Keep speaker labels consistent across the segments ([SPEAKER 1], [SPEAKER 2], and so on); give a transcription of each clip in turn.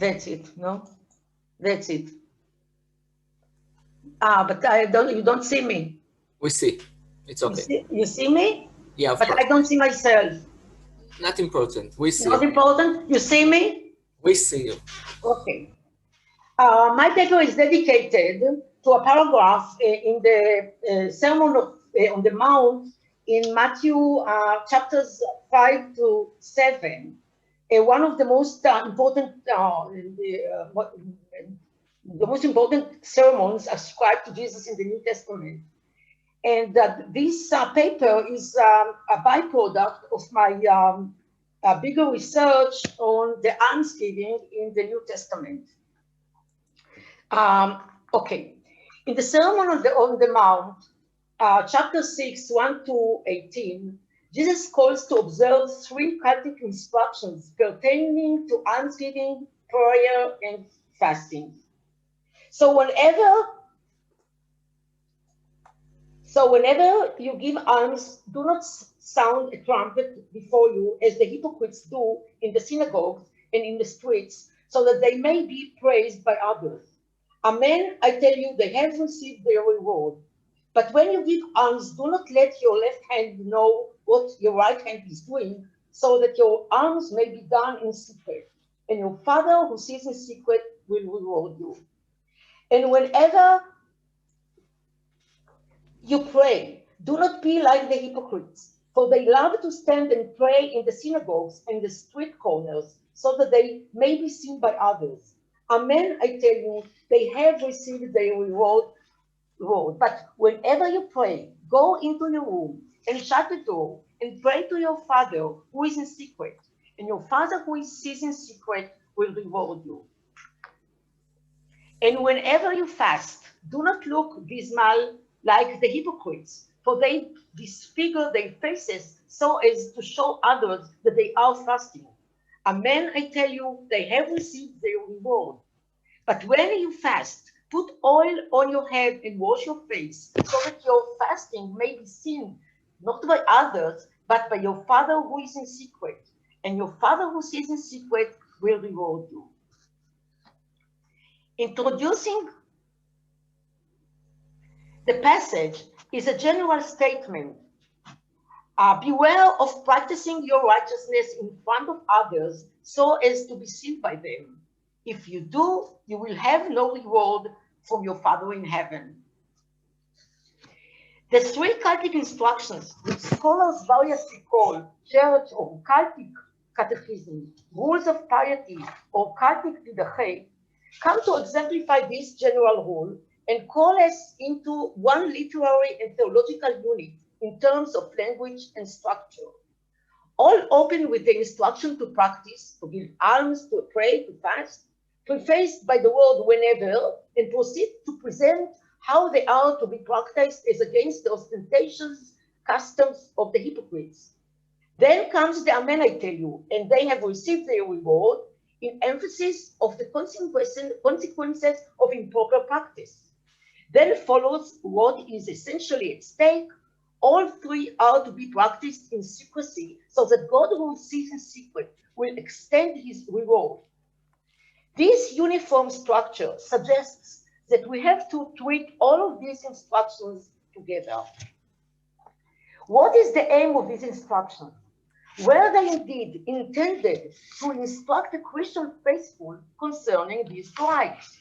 [SPEAKER 1] That's it, no? That's it. But you don't see me.
[SPEAKER 2] We see. It's okay.
[SPEAKER 1] You see me?
[SPEAKER 2] Yeah, of
[SPEAKER 1] but
[SPEAKER 2] course.
[SPEAKER 1] I don't see myself.
[SPEAKER 2] Not important. We see.
[SPEAKER 1] Not important? You see me?
[SPEAKER 2] We see you.
[SPEAKER 1] Okay. My paper is dedicated to a paragraph in the Sermon on the Mount in Matthew chapters 5 to 7. One of the most important the most important sermons ascribed to Jesus in the New Testament. And this paper is a byproduct of my bigger research on the Almsgiving in the New Testament. Okay, in the Sermon on the Mount, chapter 6, 1 to 18, Jesus calls to observe 3 Catholic instructions pertaining to almsgiving, prayer, and fasting. So whenever you give alms, do not sound a trumpet before you, as the hypocrites do in the synagogues and in the streets, so that they may be praised by others. Amen, I tell you, they have received their reward. But when you give alms, do not let your left hand know what your right hand is doing, so that your alms may be done in secret, and your Father who sees in secret will reward you. And whenever you pray, do not be like the hypocrites, for they love to stand and pray in the synagogues and the street corners, so that they may be seen by others. Amen, I tell you, they have received their reward. But whenever you pray, go into your room and shut the door and pray to your Father who is in secret, and your Father who sees in secret will reward you. And whenever you fast, do not look dismal like the hypocrites, for they disfigure their faces so as to show others that they are fasting. Amen, I tell you, they have received their reward. But when you fast, put oil on your head and wash your face, so that your fasting may be seen, not by others, but by your Father who is in secret. And your Father who sees in secret will reward you. Introducing the passage is a general statement. Beware of practicing your righteousness in front of others so as to be seen by them. If you do, you will have no reward from your Father in heaven. The 3 Celtic instructions, which scholars variously call Church or Celtic Catechism, Rules of Parity or Celtic Didache, come to exemplify this general rule and call us into one literary and theological unit in terms of language and structure. All open with the instruction to practice, to give alms, to pray, to fast, prefaced by the word whenever, and proceed to present how they are to be practiced as against the ostentatious customs of the hypocrites. Then comes the Amen, I tell you, and they have received their reward, in emphasis of the consequences of improper practice. Then follows what is essentially at stake. All 3 are to be practiced in secrecy, so that God who sees in secret will extend his reward. This uniform structure suggests that we have to treat all of these instructions together. What is the aim of these instructions? Were they indeed intended to instruct the Christian faithful concerning these rights?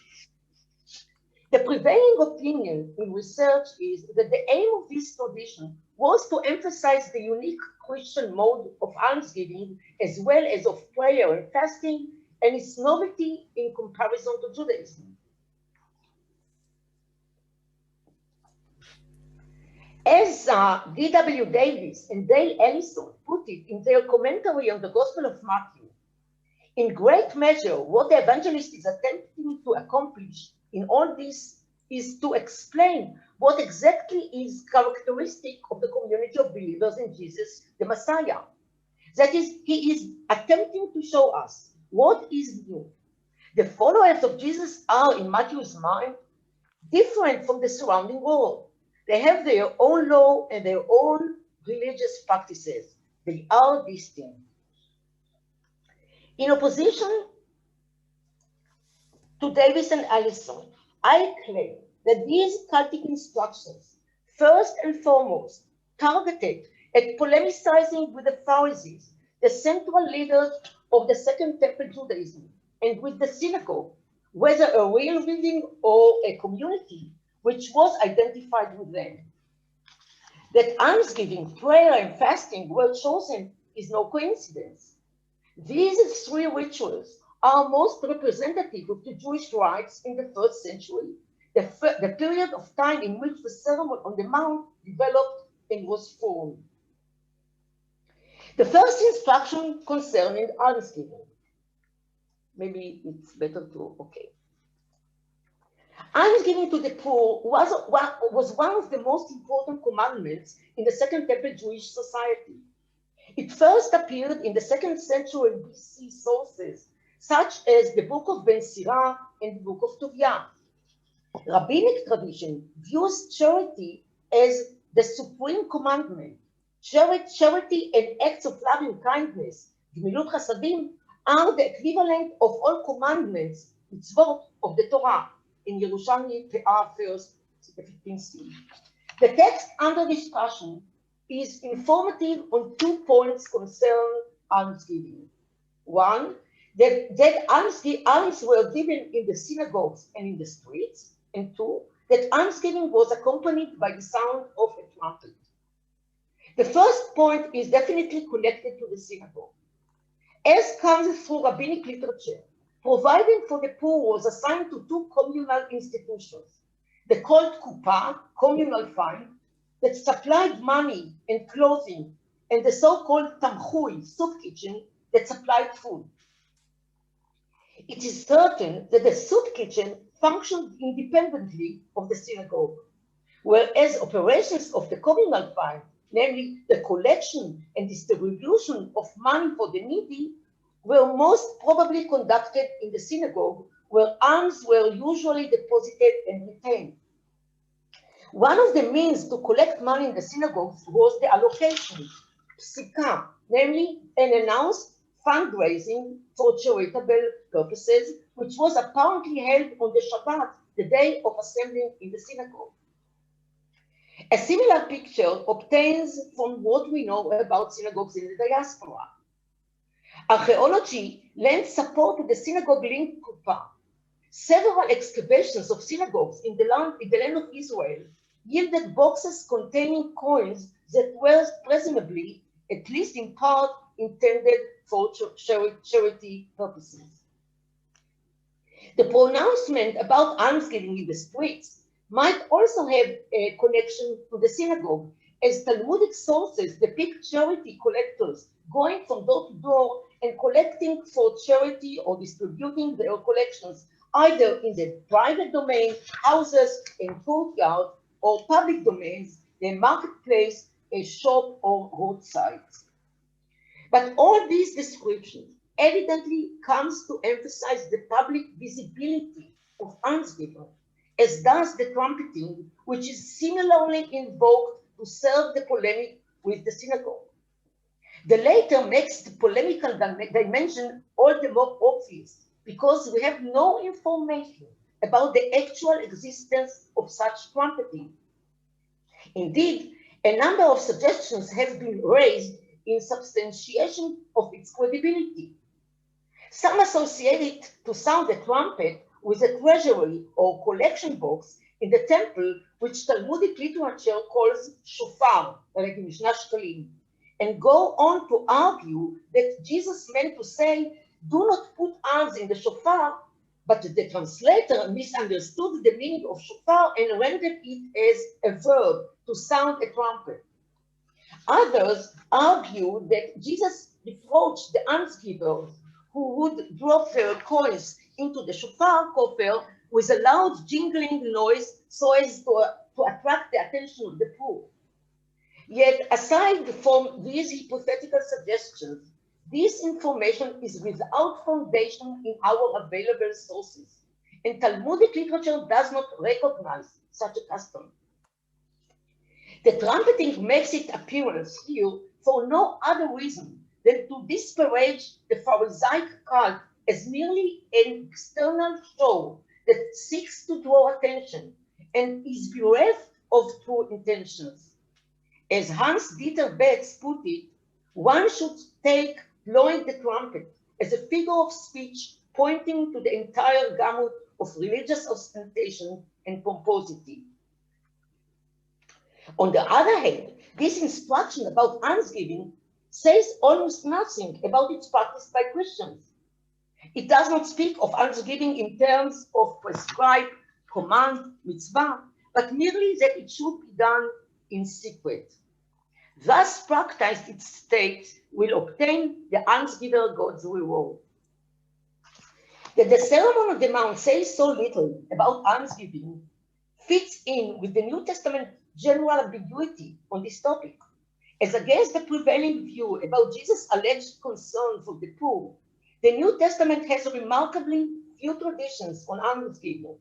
[SPEAKER 1] The prevailing opinion in research is that the aim of this tradition was to emphasize the unique Christian mode of almsgiving, as well as of prayer and fasting, and its novelty in comparison to Judaism. As D.W. Davis and Dale Ellison put it in their commentary on the Gospel of Matthew, in great measure, what the evangelist is attempting to accomplish in all this is to explain what exactly is characteristic of the community of believers in Jesus, the Messiah. That is, he is attempting to show us what is new. The followers of Jesus are, in Matthew's mind, different from the surrounding world. They have their own law and their own religious practices. They are distinct. In opposition to Davis and Allison, I claim that these cultic instructions, first and foremost, targeted at polemicizing with the Pharisees, the central leaders of the Second Temple Judaism, and with the synagogue, whether a real building or a community which was identified with them. That almsgiving, prayer, and fasting were chosen is no coincidence. These three rituals are most representative of the Jewish rites in the first century, the period of time in which the Sermon on the Mount developed and was formed. The first instruction concerning almsgiving. Maybe it's better to, okay. Almsgiving to the poor was one of the most important commandments in the Second Temple Jewish society. It first appeared in the 2nd century BC sources, such as the Book of Ben Sirah and the Book of Tovia. Rabbinic tradition views charity as the supreme commandment. Charity and acts of loving kindness, Gemilut Chasadim, are the equivalent of all commandments, mitzvot of the Torah, in Yerushalmi Pe'ah 1st, 15c. The text under discussion is informative on 2 points concerning almsgiving. One, that alms were given in the synagogues and in the streets, and 2, that almsgiving was accompanied by the sound of a trumpet. The first point is definitely connected to the synagogue. As comes through rabbinic literature, providing for the poor was assigned to 2 communal institutions, the called kuppah, communal fund, that supplied money and clothing, and the so-called tamchui, soup kitchen, that supplied food. It is certain that the soup kitchen functioned independently of the synagogue, whereas operations of the communal fund, namely the collection and distribution of money for the needy, were most probably conducted in the synagogue, where alms were usually deposited and retained. One of the means to collect money in the synagogues was the allocation, psika, namely an announced fundraising for charitable purposes, which was apparently held on the Shabbat, the day of assembling in the synagogue. A similar picture obtains from what we know about synagogues in the diaspora. Archaeology lends support to the synagogue-linked kuppah. Several excavations of synagogues in the land of Israel yielded boxes containing coins that were presumably, at least in part, intended for charity purposes. The pronouncement about almsgiving in the streets might also have a connection to the synagogue, as Talmudic sources depict charity collectors going from door to door and collecting for charity or distributing their collections either in the private domain, houses and courtyard, or public domains, the marketplace, a shop or roadsides. But all these descriptions evidently comes to emphasize the public visibility of almsgiving, as does the trumpeting, which is similarly invoked to serve the polemic with the synagogue. The latter makes the polemical dimension all the more obvious, because we have no information about the actual existence of such trumpeting. Indeed, a number of suggestions have been raised in substantiation of its credibility. Some associate it to sound the trumpet with a treasury or collection box in the temple, which Talmudic literature calls shofar, like in Mishnah Shkalim, and go on to argue that Jesus meant to say, do not put alms in the shofar, but the translator misunderstood the meaning of shofar and rendered it as a verb to sound a trumpet. Others argue that Jesus reproached the almsgivers who would drop their coins into the shofar coffer with a loud jingling noise so as to attract the attention of the poor. Yet, aside from these hypothetical suggestions, this information is without foundation in our available sources, and Talmudic literature does not recognize such a custom. The trumpeting makes its appearance here for no other reason than to disparage the Pharisaic cult as merely an external show that seeks to draw attention and is bereft of true intentions. As Hans-Dieter Betz put it, one should take blowing the trumpet as a figure of speech pointing to the entire gamut of religious ostentation and pomposity. On the other hand, this instruction about almsgiving says almost nothing about its practice by Christians. It does not speak of almsgiving in terms of prescribed command, mitzvah, but merely that it should be done in secret. Thus practiced, it states, will obtain the almsgiver God's reward. That the Sermon on the Mount says so little about almsgiving fits in with the New Testament general ambiguity on this topic. As against the prevailing view about Jesus' alleged concern for the poor, the New Testament has remarkably few traditions on almsgiving.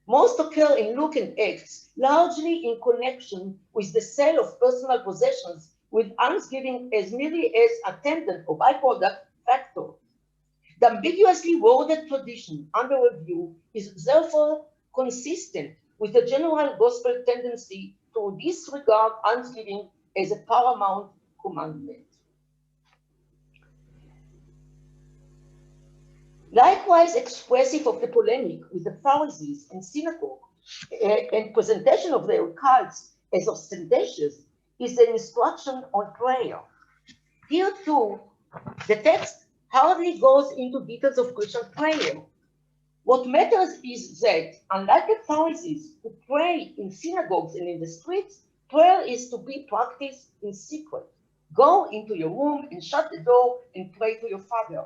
[SPEAKER 1] Most occur in Luke and Acts, largely in connection with the sale of personal possessions, with almsgiving as merely as attendant or byproduct factor. The ambiguously worded tradition under review is therefore consistent with the general gospel tendency to disregard almsgiving as a paramount commandment. Likewise expressive of the polemic with the Pharisees and synagogue and presentation of their cults as ostentatious is the instruction on prayer. Here too, the text hardly goes into details of Christian prayer. What matters is that, unlike the Pharisees who pray in synagogues and in the streets, prayer is to be practiced in secret. Go into your room and shut the door and pray to your Father.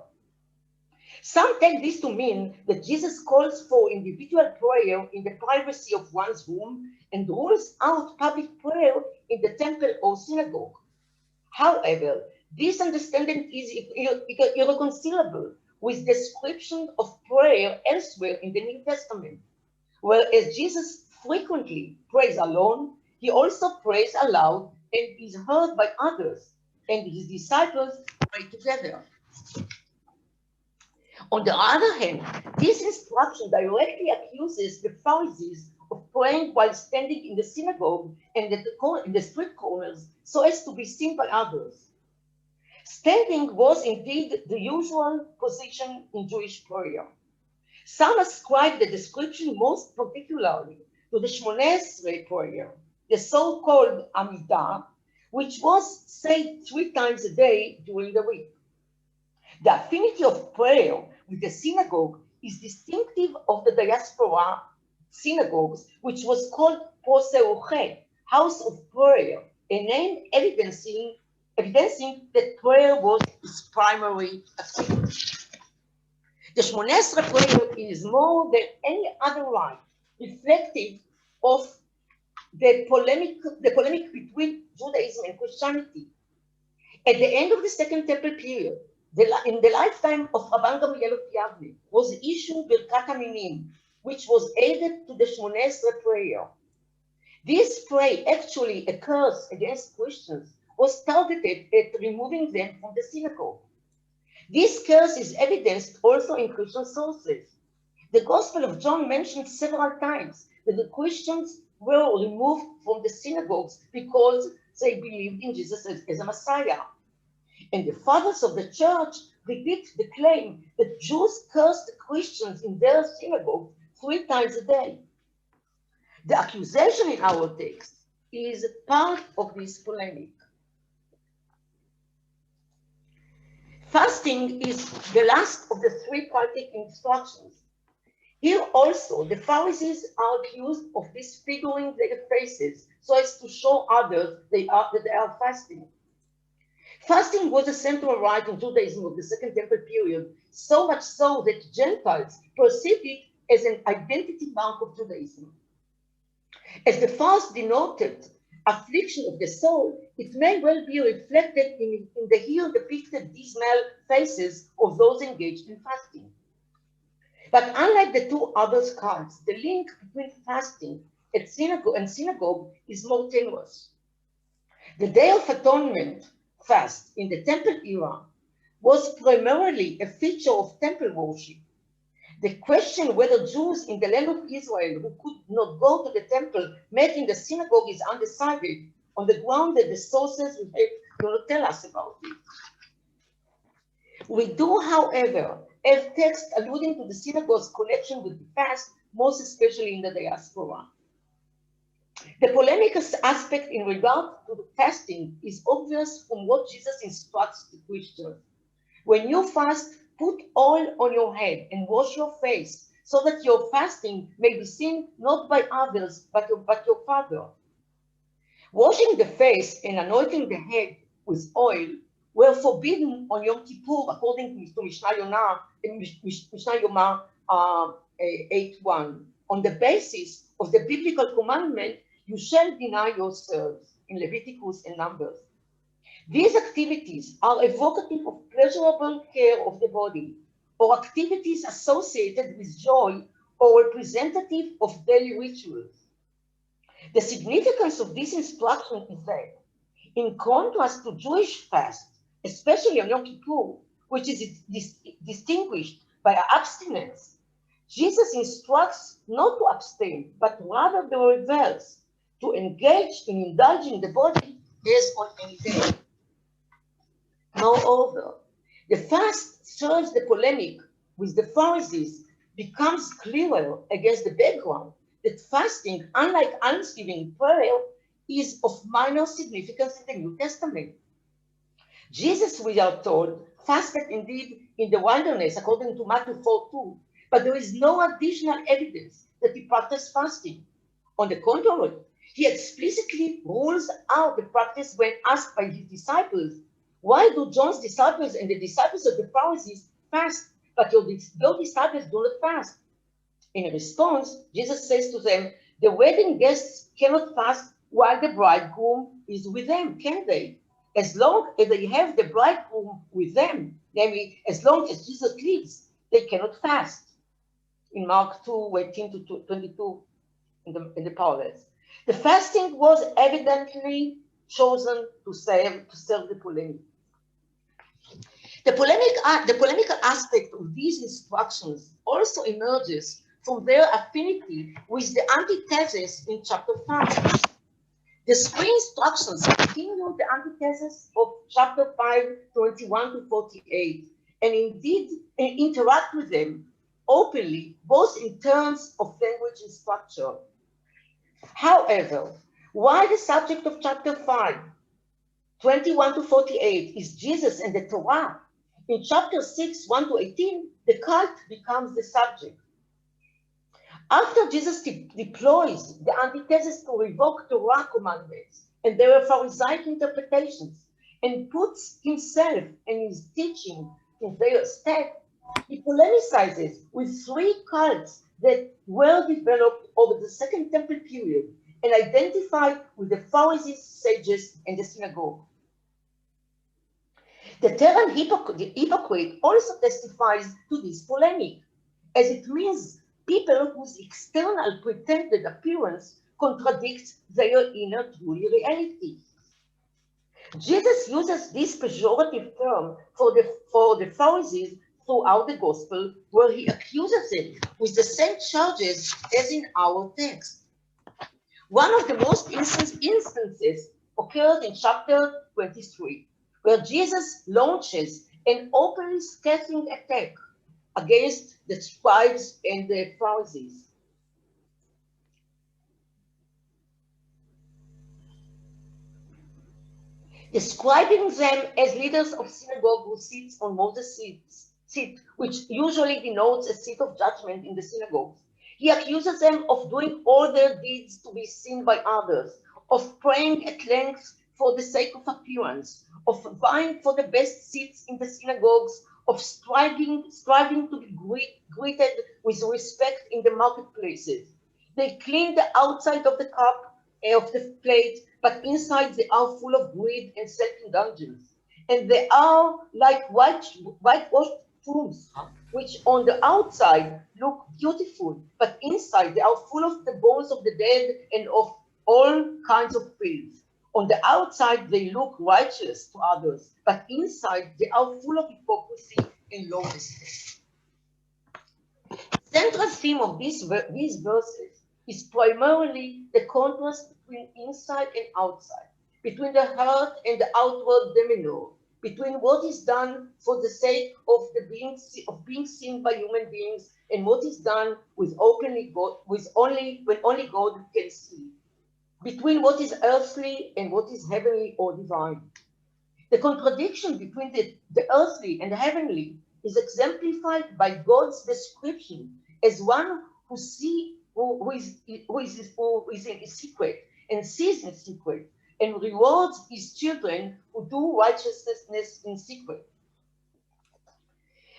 [SPEAKER 1] Some take this to mean that Jesus calls for individual prayer in the privacy of one's room and rules out public prayer in the temple or synagogue. However, this understanding is irreconcilable with description of prayer elsewhere in the New Testament. Whereas Jesus frequently prays alone, he also prays aloud and is heard by others, and his disciples pray together. On the other hand, this instruction directly accuses the Pharisees of praying while standing in the synagogue and in the street corners so as to be seen by others. Standing was indeed the usual position in Jewish prayer. Some ascribe the description most particularly to the Shmoneh Esrei prayer, the so-called Amidah, which was said 3 times a day during the week. The affinity of prayer with the synagogue is distinctive of the diaspora synagogues, which was called Proseuche, house of prayer, a name evidencing that prayer was his primary activity. The Shmoneh Esrei prayer is more than any other rite reflective of the polemic between Judaism and Christianity. At the end of the Second Temple period, in the lifetime of Rabban Gamliel of Yavne, was issued Birkat HaMinim, which was added to the Shmoneh Esrei prayer. This prayer actually occurs against Christians, was targeted at removing them from the synagogue. This curse is evidenced also in Christian sources. The Gospel of John mentions several times that the Christians were removed from the synagogues because they believed in Jesus as a Messiah. And the fathers of the church repeat the claim that Jews cursed Christians in their synagogue 3 times a day. The accusation in our text is part of this polemic. Fasting is the last of the 3 cultic instructions. Here also, the Pharisees are accused of disfiguring their faces so as to show others that they are fasting. Fasting was a central rite in Judaism of the Second Temple period, so much so that Gentiles perceived it as an identity mark of Judaism. As the fast denoted affliction of the soul, it may well be reflected in the here depicted dismal faces of those engaged in fasting. But unlike the 2 other cults, the link between fasting and synagogue is more tenuous. The Day of Atonement fast in the Temple era was primarily a feature of temple worship. The question whether Jews in the land of Israel who could not go to the temple met in the synagogue is undecided, on the ground that the sources we have do not tell us about it. We do, however, have texts alluding to the synagogue's connection with the past, most especially in the diaspora. The polemic aspect in regard to the fasting is obvious from what Jesus instructs the Christians. When you fast, put oil on your head and wash your face, so that your fasting may be seen not by others, but your Father. Washing the face and anointing the head with oil were forbidden on Yom Kippur, according to Mishnah Yoma 8:1, on the basis of the biblical commandment, you shall deny yourselves, in Leviticus and Numbers. These activities are evocative of pleasurable care of the body, or activities associated with joy, or representative of daily rituals. The significance of this instruction is that, in contrast to Jewish fast, especially on Yom Kippur, which is distinguished by abstinence, Jesus instructs not to abstain, but rather the reverse, to engage in indulging the body as on any day. Moreover, the fast serves the polemic with the Pharisees becomes clearer against the background that fasting, unlike Almsgiving prayer, is of minor significance in the New Testament. Jesus, we are told, fasted indeed in the wilderness, according to Matthew 4:2, but there is no additional evidence that he practiced fasting. On the contrary, he explicitly rules out the practice when asked by his disciples, why do John's disciples and the disciples of the Pharisees fast, but your disciples do not fast? In response, Jesus says to them, the wedding guests cannot fast while the bridegroom is with them, can they? As long as they have the bridegroom with them, namely, as long as Jesus lives, they cannot fast. In Mark 2:18-22, in the parallels. The fasting was evidently chosen to serve the polemic. The polemical aspect of these instructions also emerges from their affinity with the antithesis in chapter 5. The three instructions continue the antithesis of chapter 5:21-48, and indeed interact with them openly, both in terms of language and structure. However, while the subject of chapter 5:21-48 is Jesus and the Torah, in chapter 6:1-18, the cult becomes the subject. After Jesus deploys the antithesis to revoke Torah commandments and their Pharisaic interpretations, and puts himself and his teaching in their stead, he polemicizes with three cults that were developed over the Second Temple period and identified with the Pharisees, sages, and the synagogue. The term hypocrite also testifies to this polemic, as it means people whose external pretended appearance contradicts their inner true reality. Jesus uses this pejorative term for the Pharisees throughout the gospel, where he accuses them with the same charges as in our text. One of the most instances occurs in chapter 23, where Jesus launches an openly scathing attack against the scribes and the Pharisees. Describing them as leaders of synagogue who sits on Moses' seat, which usually denotes a seat of judgment in the synagogues. He accuses them of doing all their deeds to be seen by others, of praying at length for the sake of appearance, of vying for the best seats in the synagogues, of striving to be greeted with respect in the marketplaces. They clean the outside of the cup, of the plate, but inside they are full of greed and self-indulgence. And they are like whitewashed tombs, which on the outside look beautiful, but inside they are full of the bones of the dead and of all kinds of filth. On the outside, they look righteous to others, but inside, they are full of hypocrisy and lawlessness. Central theme of these verses is primarily the contrast between inside and outside, between the heart and the outward demeanor, between what is done for the sake of being seen by human beings and what is done with only God can see, between what is earthly and what is heavenly or divine. The contradiction between the earthly and the heavenly is exemplified by God's description as one who is in secret and sees in secret and rewards his children who do righteousness in secret.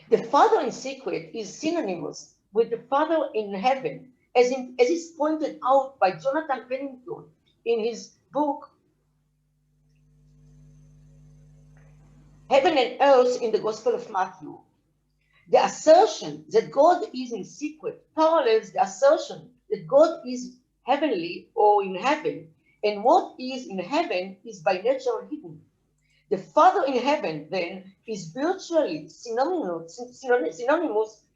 [SPEAKER 1] The Father in secret is synonymous with the Father in heaven, as is pointed out by Jonathan Pennington in his book Heaven and Earth in the Gospel of Matthew. The assertion that God is in secret parallels the assertion that God is heavenly or in heaven, and what is in heaven is by nature hidden. The Father in heaven, then, is virtually synonymous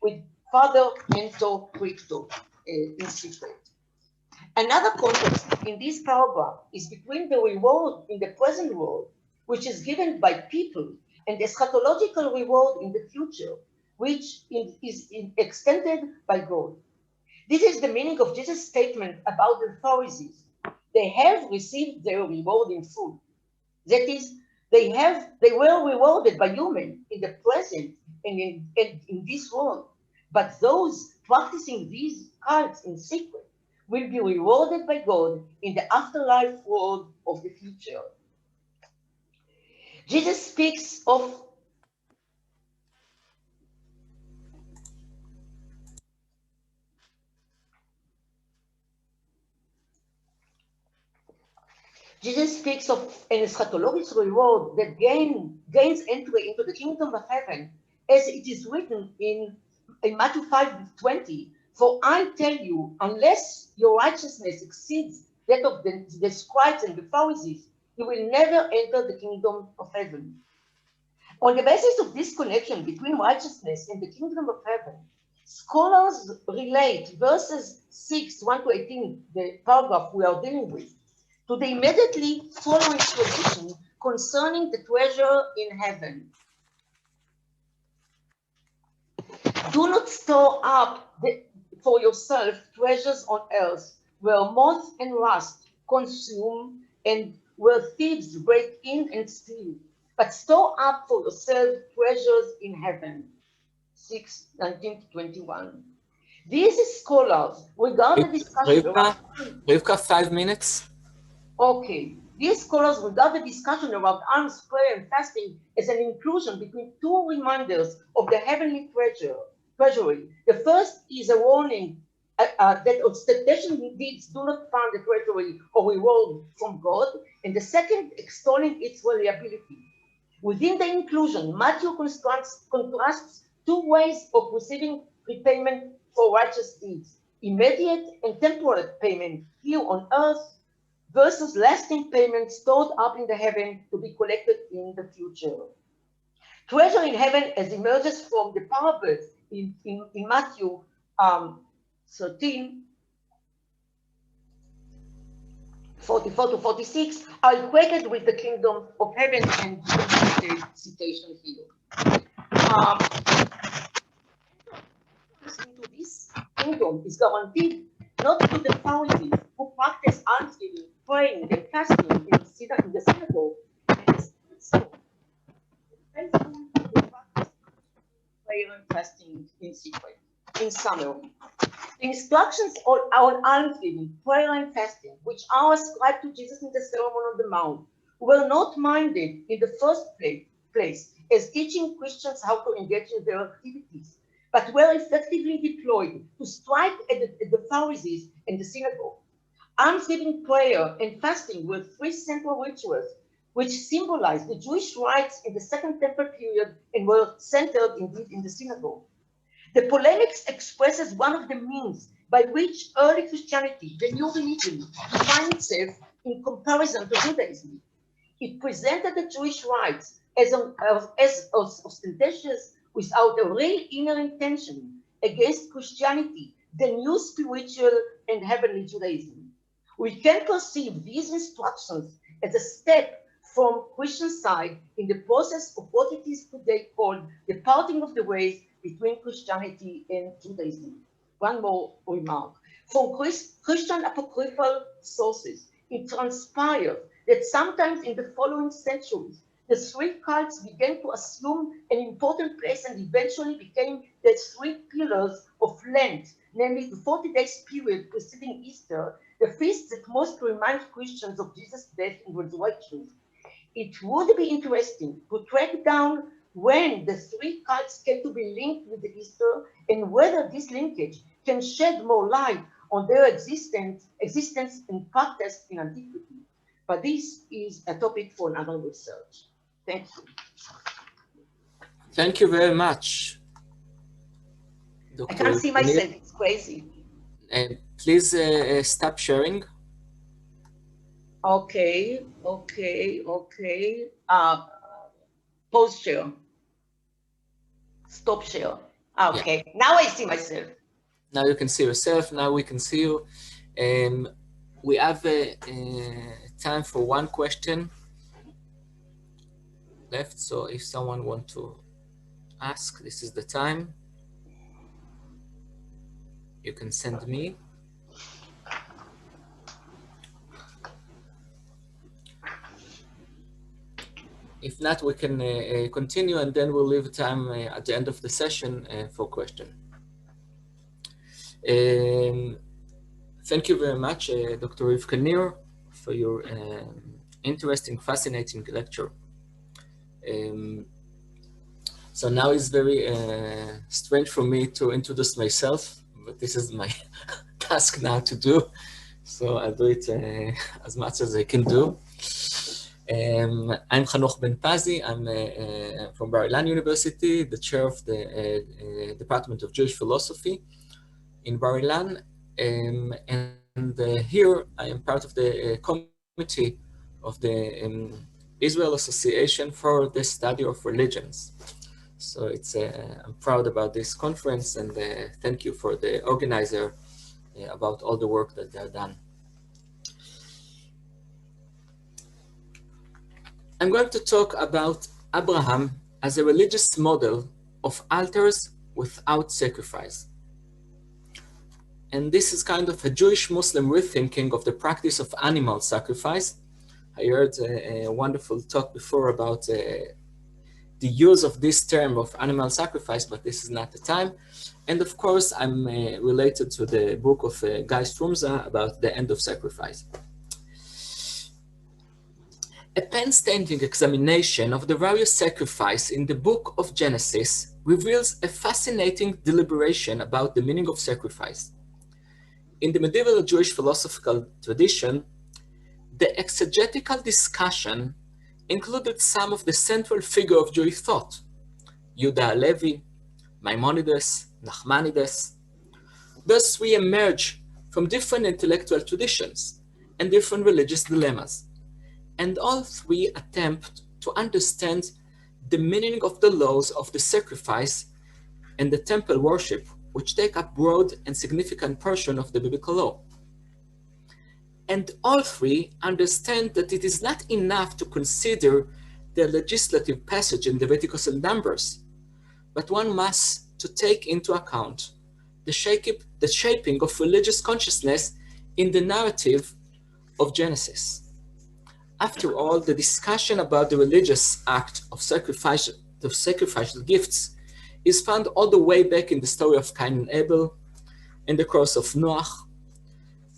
[SPEAKER 1] with Father Mentor Christo in secret. Another contrast in this paragraph is between the reward in the present world, which is given by people, and the eschatological reward in the future, which is extended by God. This is the meaning of Jesus' statement about the Pharisees. They have received their reward in full. That is, they were rewarded by human in the present and in this world. But those practicing these cults in secret will be rewarded by God in the afterlife world of the future. Jesus speaks of an eschatological reward that gains entry into the kingdom of heaven, as it is written in Matthew 5:20. For I tell you, unless your righteousness exceeds that of the scribes and the Pharisees, you will never enter the kingdom of heaven. On the basis of this connection between righteousness and the kingdom of heaven, scholars relate verses 6:1-18, the paragraph we are dealing with, to the immediately following tradition concerning the treasure in heaven. Do not store up for yourself treasures on earth, where moth and rust consume and where thieves break in and steal, but store up for yourself treasures in heaven. 6:19-21. These scholars regard the discussion
[SPEAKER 2] Rivka, 5 minutes.
[SPEAKER 1] Okay. These scholars regard the discussion around alms, prayer, and fasting as an inclusion between two reminders of the heavenly treasury. The first is a warning that ostentatious deeds do not fund the treasury or reward from God, and the second extolling its reliability. Within the inclusion, Matthew contrasts two ways of receiving repayment for righteous deeds: immediate and temporal payment here on earth versus lasting payment stored up in the heaven to be collected in the future. Treasure in heaven, as emerges from the parables in Matthew 13, 44-46, are equated with the kingdom of heaven, and the citation here. Into this kingdom is guaranteed not to the Pharisees who practice almsgiving, praying, and fasting in the synagogue, and so faithful who practice prayer and fasting in secret. In summary, the instructions on almsgiving, prayer, and fasting, which are ascribed to Jesus in the Sermon on the Mount, were not minded in the first place as teaching Christians how to engage in their activities, but were effectively deployed to strike at the Pharisees and the synagogue. Almsgiving, prayer, and fasting were three central rituals which symbolized the Jewish rites in the Second Temple period and were centered indeed in the synagogue. The polemics expresses one of the means by which early Christianity, the new religion, defined itself in comparison to Judaism. It presented the Jewish rites as ostentatious without a real inner intention against Christianity, the new spiritual and heavenly Judaism. We can perceive these instructions as a step from Christian side in the process of what it is today called the parting of the ways between Christianity and Judaism. One more remark. From Christian apocryphal sources, it transpired that sometimes in the following centuries, the three cults began to assume an important place and eventually became the three pillars of Lent, namely the 40 days period preceding Easter, the feast that most remind Christians of Jesus' death and resurrection. It would be interesting to track down when the three cults came to be linked with the Easter and whether this linkage can shed more light on their existence and practice in antiquity. But this is a topic for another research. Thank you.
[SPEAKER 2] Thank you very much, Dr.
[SPEAKER 1] I can't see myself, it's crazy.
[SPEAKER 2] Please stop sharing.
[SPEAKER 1] Okay. Pause share. Stop share. Okay, yeah. Now I see myself.
[SPEAKER 2] Now you can see yourself, now we can see you. We have time for one question left, so if someone wants to ask, this is the time. You can send me. If not, we can continue, and then we'll leave time at the end of the session for question. Thank you very much, Dr. Rivka Nir, for your interesting, fascinating lecture. So now it's very strange for me to introduce myself, but this is my task now to do. So I'll do it as much as I can do. I'm Hanoch ben Pazi. I'm from Ilan University, the chair of the Department of Jewish Philosophy in Ilan. And here I am part of the committee of the Israel Association for the Study of Religions. So it's I'm proud about this conference, and thank you for the organizer about all the work that they've done. I'm going to talk about Abraham as a religious model of altars without sacrifice. And this is kind of a Jewish-Muslim rethinking of the practice of animal sacrifice. I heard a wonderful talk before about the use of this term of animal sacrifice, but this is not the time. And of course, I'm related to the book of Guy Strumza about the end of sacrifice. A painstaking examination of the various sacrifices in the book of Genesis reveals a fascinating deliberation about the meaning of sacrifice. In the medieval Jewish philosophical tradition, the exegetical discussion included some of the central figures of Jewish thought: Yehuda Halevi, Maimonides, Nachmanides. Thus, we emerge from different intellectual traditions and different religious dilemmas, and all three attempt to understand the meaning of the laws of the sacrifice and the temple worship, which take up broad and significant portion of the biblical law. And all three understand that it is not enough to consider the legislative passage in Leviticus and Numbers, but one must to take into account the shaping of religious consciousness in the narrative of Genesis. After all, the discussion about the religious act of sacrificial gifts is found all the way back in the story of Cain and Abel, in the cross of Noach,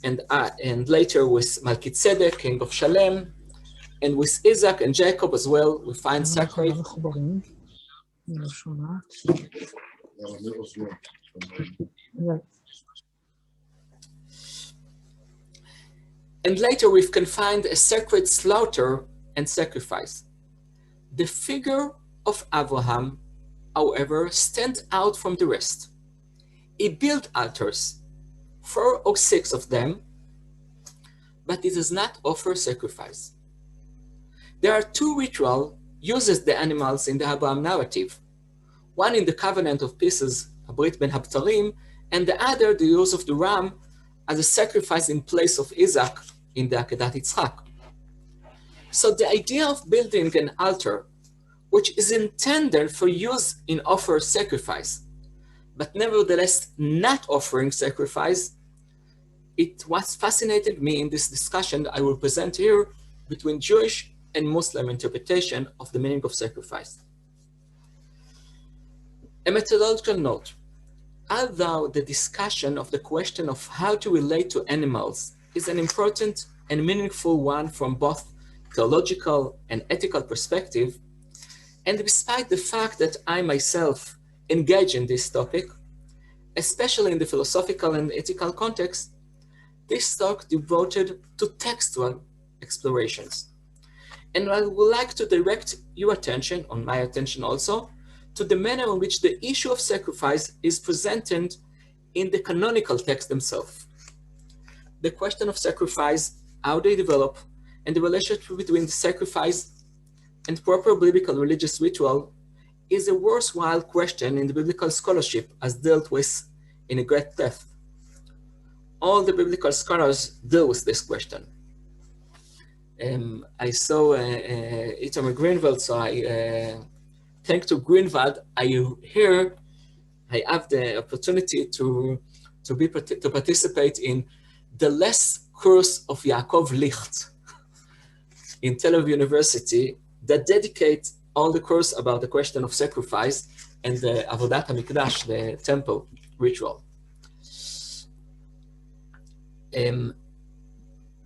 [SPEAKER 2] and later with Melchizedek, king of Shalem, and with Isaac and Jacob as well. We find sacrifice. And later we can find a sacred slaughter and sacrifice. The figure of Abraham, however, stands out from the rest. He built altars, 4 or 6 of them, but it does not offer sacrifice. There are two rituals uses the animals in the Abraham narrative, one in the covenant of pieces, Abrit ben Habtarim, and the other the use of the ram as a sacrifice in place of Isaac in the Akedah Yitzchak. So the idea of building an altar, which is intended for use in offer sacrifice, but nevertheless not offering sacrifice, it was fascinated me in this discussion I will present here between Jewish and Muslim interpretation of the meaning of sacrifice. A methodological note. Although the discussion of the question of how to relate to animals is an important and meaningful one from both theological and ethical perspective, and despite the fact that I myself engage in this topic, especially in the philosophical and ethical context, this talk devoted to textual explorations. And I would like to direct your attention, on my attention also, to the manner in which the issue of sacrifice is presented in the canonical text themselves. The question of sacrifice, how they develop, and the relationship between the sacrifice and proper biblical religious ritual is a worthwhile question in the biblical scholarship as dealt with in a great depth. All the biblical scholars deal with this question. I saw Itamar Greenwald, so thanks to Greenwald, I have the opportunity to participate in the last course of Yaakov Licht in Tel Aviv University that dedicates all the course about the question of sacrifice and the Avodat HaMikdash, the temple ritual.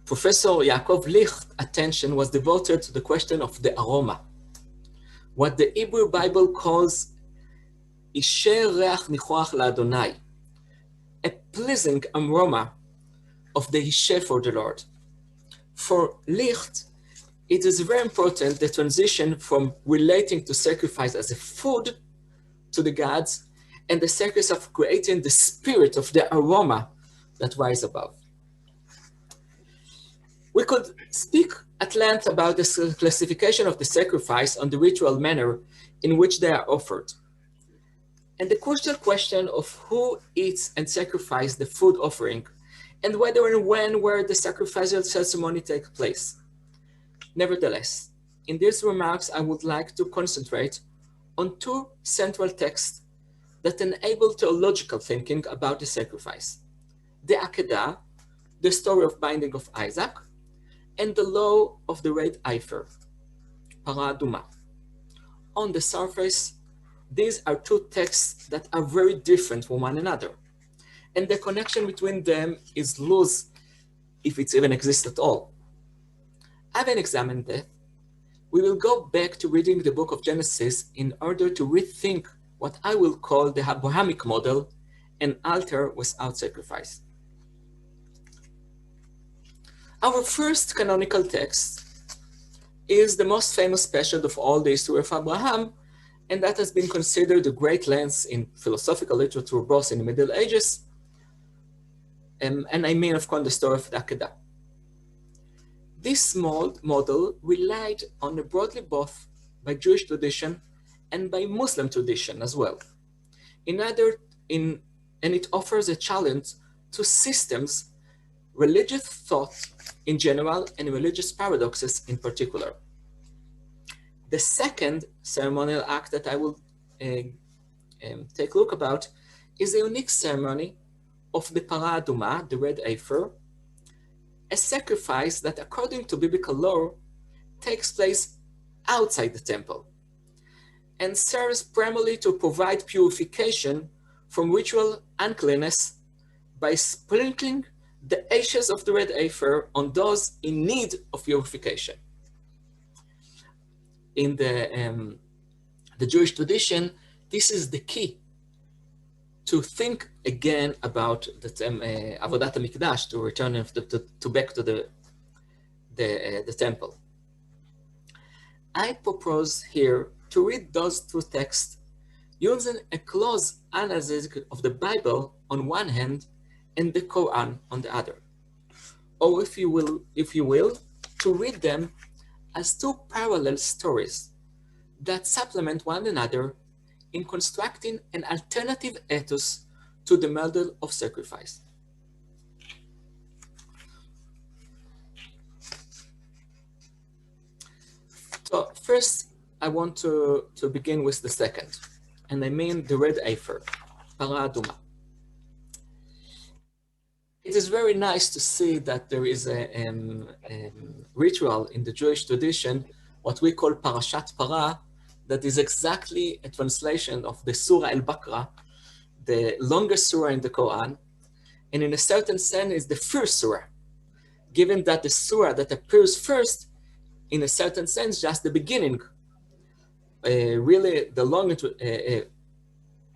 [SPEAKER 2] Professor Yaakov Licht's attention was devoted to the question of the aroma, what the Hebrew Bible calls Isher Reach Nichoach LaAdonai, a pleasing aroma of the Isher for the Lord. For Licht, it is very important the transition from relating to sacrifice as a food to the gods and the sacrifice of creating the spirit of the aroma that rise above. We could speak at length about the classification of the sacrifice on the ritual manner in which they are offered, and the crucial question of who eats and sacrifices the food offering, and whether and where the sacrificial ceremony takes place. Nevertheless, in these remarks, I would like to concentrate on two central texts that enable theological thinking about the sacrifice: the Akedah, the story of binding of Isaac, and the law of the red heifer, Para Aduma. On the surface, these are two texts that are very different from one another, and the connection between them is loose, if it even exists at all. Having examined that, we will go back to reading the book of Genesis in order to rethink what I will call the Abrahamic model, an altar without sacrifice. Our first canonical text is the most famous passage of all the history of Abraham, and that has been considered a great lens in philosophical literature, both in the Middle Ages, and I mean, of course, the story of the Akedah. This model relied on broadly both by Jewish tradition and by Muslim tradition as well. And it offers a challenge to systems, religious thought in general, and religious paradoxes in particular. The second ceremonial act that I will take a look about is a unique ceremony of the Para Aduma, the red heifer, a sacrifice that, according to biblical law, takes place outside the temple and serves primarily to provide purification from ritual uncleanness by sprinkling the ashes of the red heifer on those in need of purification. In the Jewish tradition, this is the key to think again about the Avodat HaMikdash, to return back to the temple. I propose here to read those two texts using a close analysis of the Bible on one hand and the Quran on the other. or if you will, to read them as two parallel stories that supplement one another in constructing an alternative ethos to the model of sacrifice. So first, I want to begin with the second, and I mean the red heifer, para aduma. It is very nice to see that there is a ritual in the Jewish tradition, what we call parashat para, that is exactly a translation of the Surah al-Baqarah, the longest surah in the Quran, and in a certain sense is the first surah, given that the surah that appears first, in a certain sense, just the beginning. Really, the long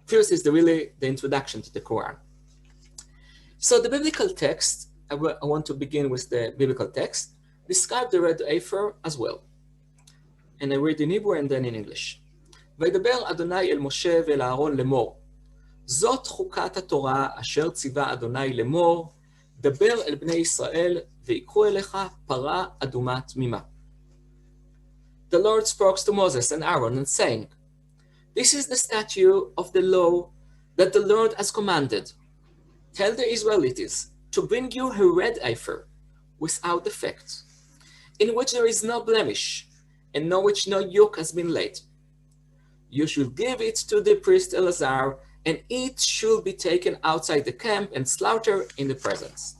[SPEAKER 2] first is really the introduction to the Quran. So the biblical text, I want to begin with the biblical text, describe the red heifer as well. And I read in Hebrew and then in English. וידבר אדוני אל משה ואל אהרון לאמור, זאת חוקת התורה אשר ציווה אדוני לאמור, דבר אל בני ישראל ויקחו אליך פרה אדומה תמימה. The Lord spoke to Moses and Aaron and saying, this is the statute of the law that the Lord has commanded. Tell the Israelites to bring you a red heifer without defect, in which there is no blemish, and on which no yoke has been laid. You should give it to the priest Elazar, and it should be taken outside the camp and slaughtered in the presence.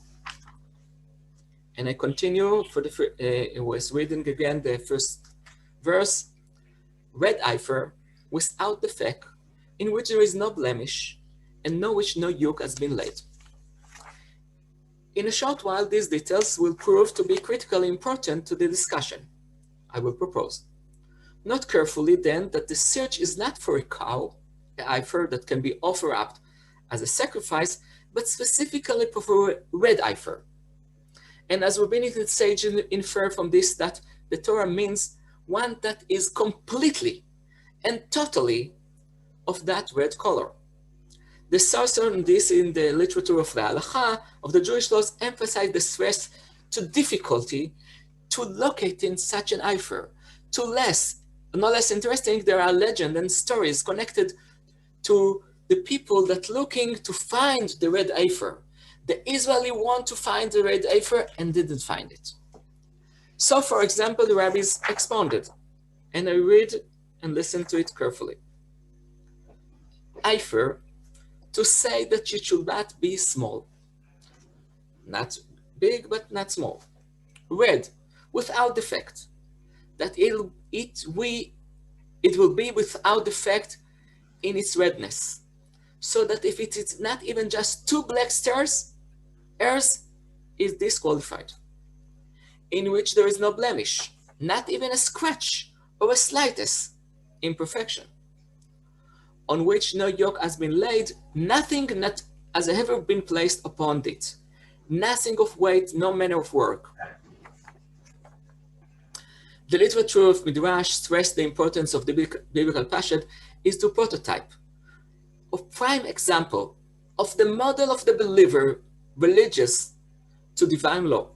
[SPEAKER 2] And I continue with reading again the first verse. Red heifer without defect, in which there is no blemish, and on which no yoke has been laid. In a short while, these details will prove to be critically important to the discussion I will propose. Note carefully then that the search is not for a cow, a heifer that can be offered up as a sacrifice, but specifically for a red heifer. And as rabbinic sage infer from this that the Torah means one that is completely and totally of that red color. The source on this in the literature of the halacha of the Jewish laws emphasize the stress to difficulty to locating such an heifer. No less interesting, there are legends and stories connected to the people that looking to find the red heifer. The Israeli want to find the red heifer and didn't find it. So, for example, the rabbis expounded, and I read and listen to it carefully. Heifer, to say that it should not be small, not big but not small. Red, without defect, that it will be without defect in its redness, so that if it is not even just two black stars, hers is disqualified, in which there is no blemish, not even a scratch or a slightest imperfection, on which no yoke has been laid, nothing that has ever been placed upon it, nothing of weight, no manner of work. The literature of Midrash stressed the importance of the biblical passage is to prototype, a prime example of the model of the believer, religious to divine law.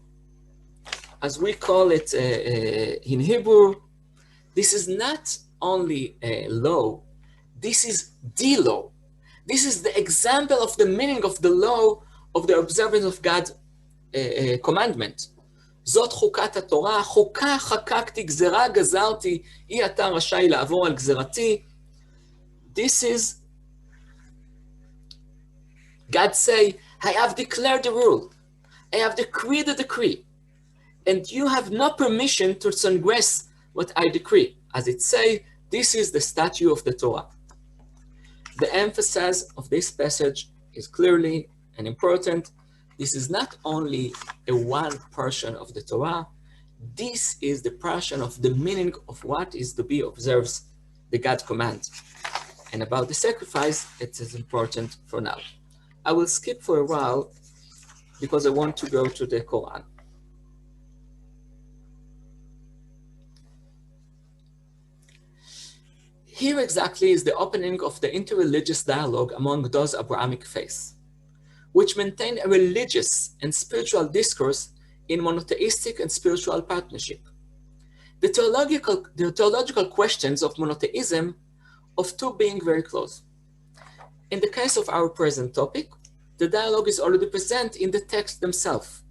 [SPEAKER 2] As we call it in Hebrew, this is not only a law, this is the law. This is the example of the meaning of the law of the observance of God's commandment. זאת חוקת התורה, חוקה חקקתי, גזרה גזרתי, אי אתה רשאי לעבור על גזרתי. This is God say, I have declared the rule, I have decreed the decree, and you have no permission to transgress what I decree. As it say, this is the statute of the Torah. The emphasis of this passage is clearly and important. This is not only a one portion of the Torah, this is the portion of the meaning of what is to be observed, the God command. And about the sacrifice, it is important for now. I will skip for a while because I want to go to the Quran. Here exactly is the opening of the interreligious dialogue among those Abrahamic faiths, which maintain a religious and spiritual discourse in monotheistic and spiritual partnership. The theological questions of monotheism of two being very close. In the case of our present topic, the dialogue is already present in the text themselves,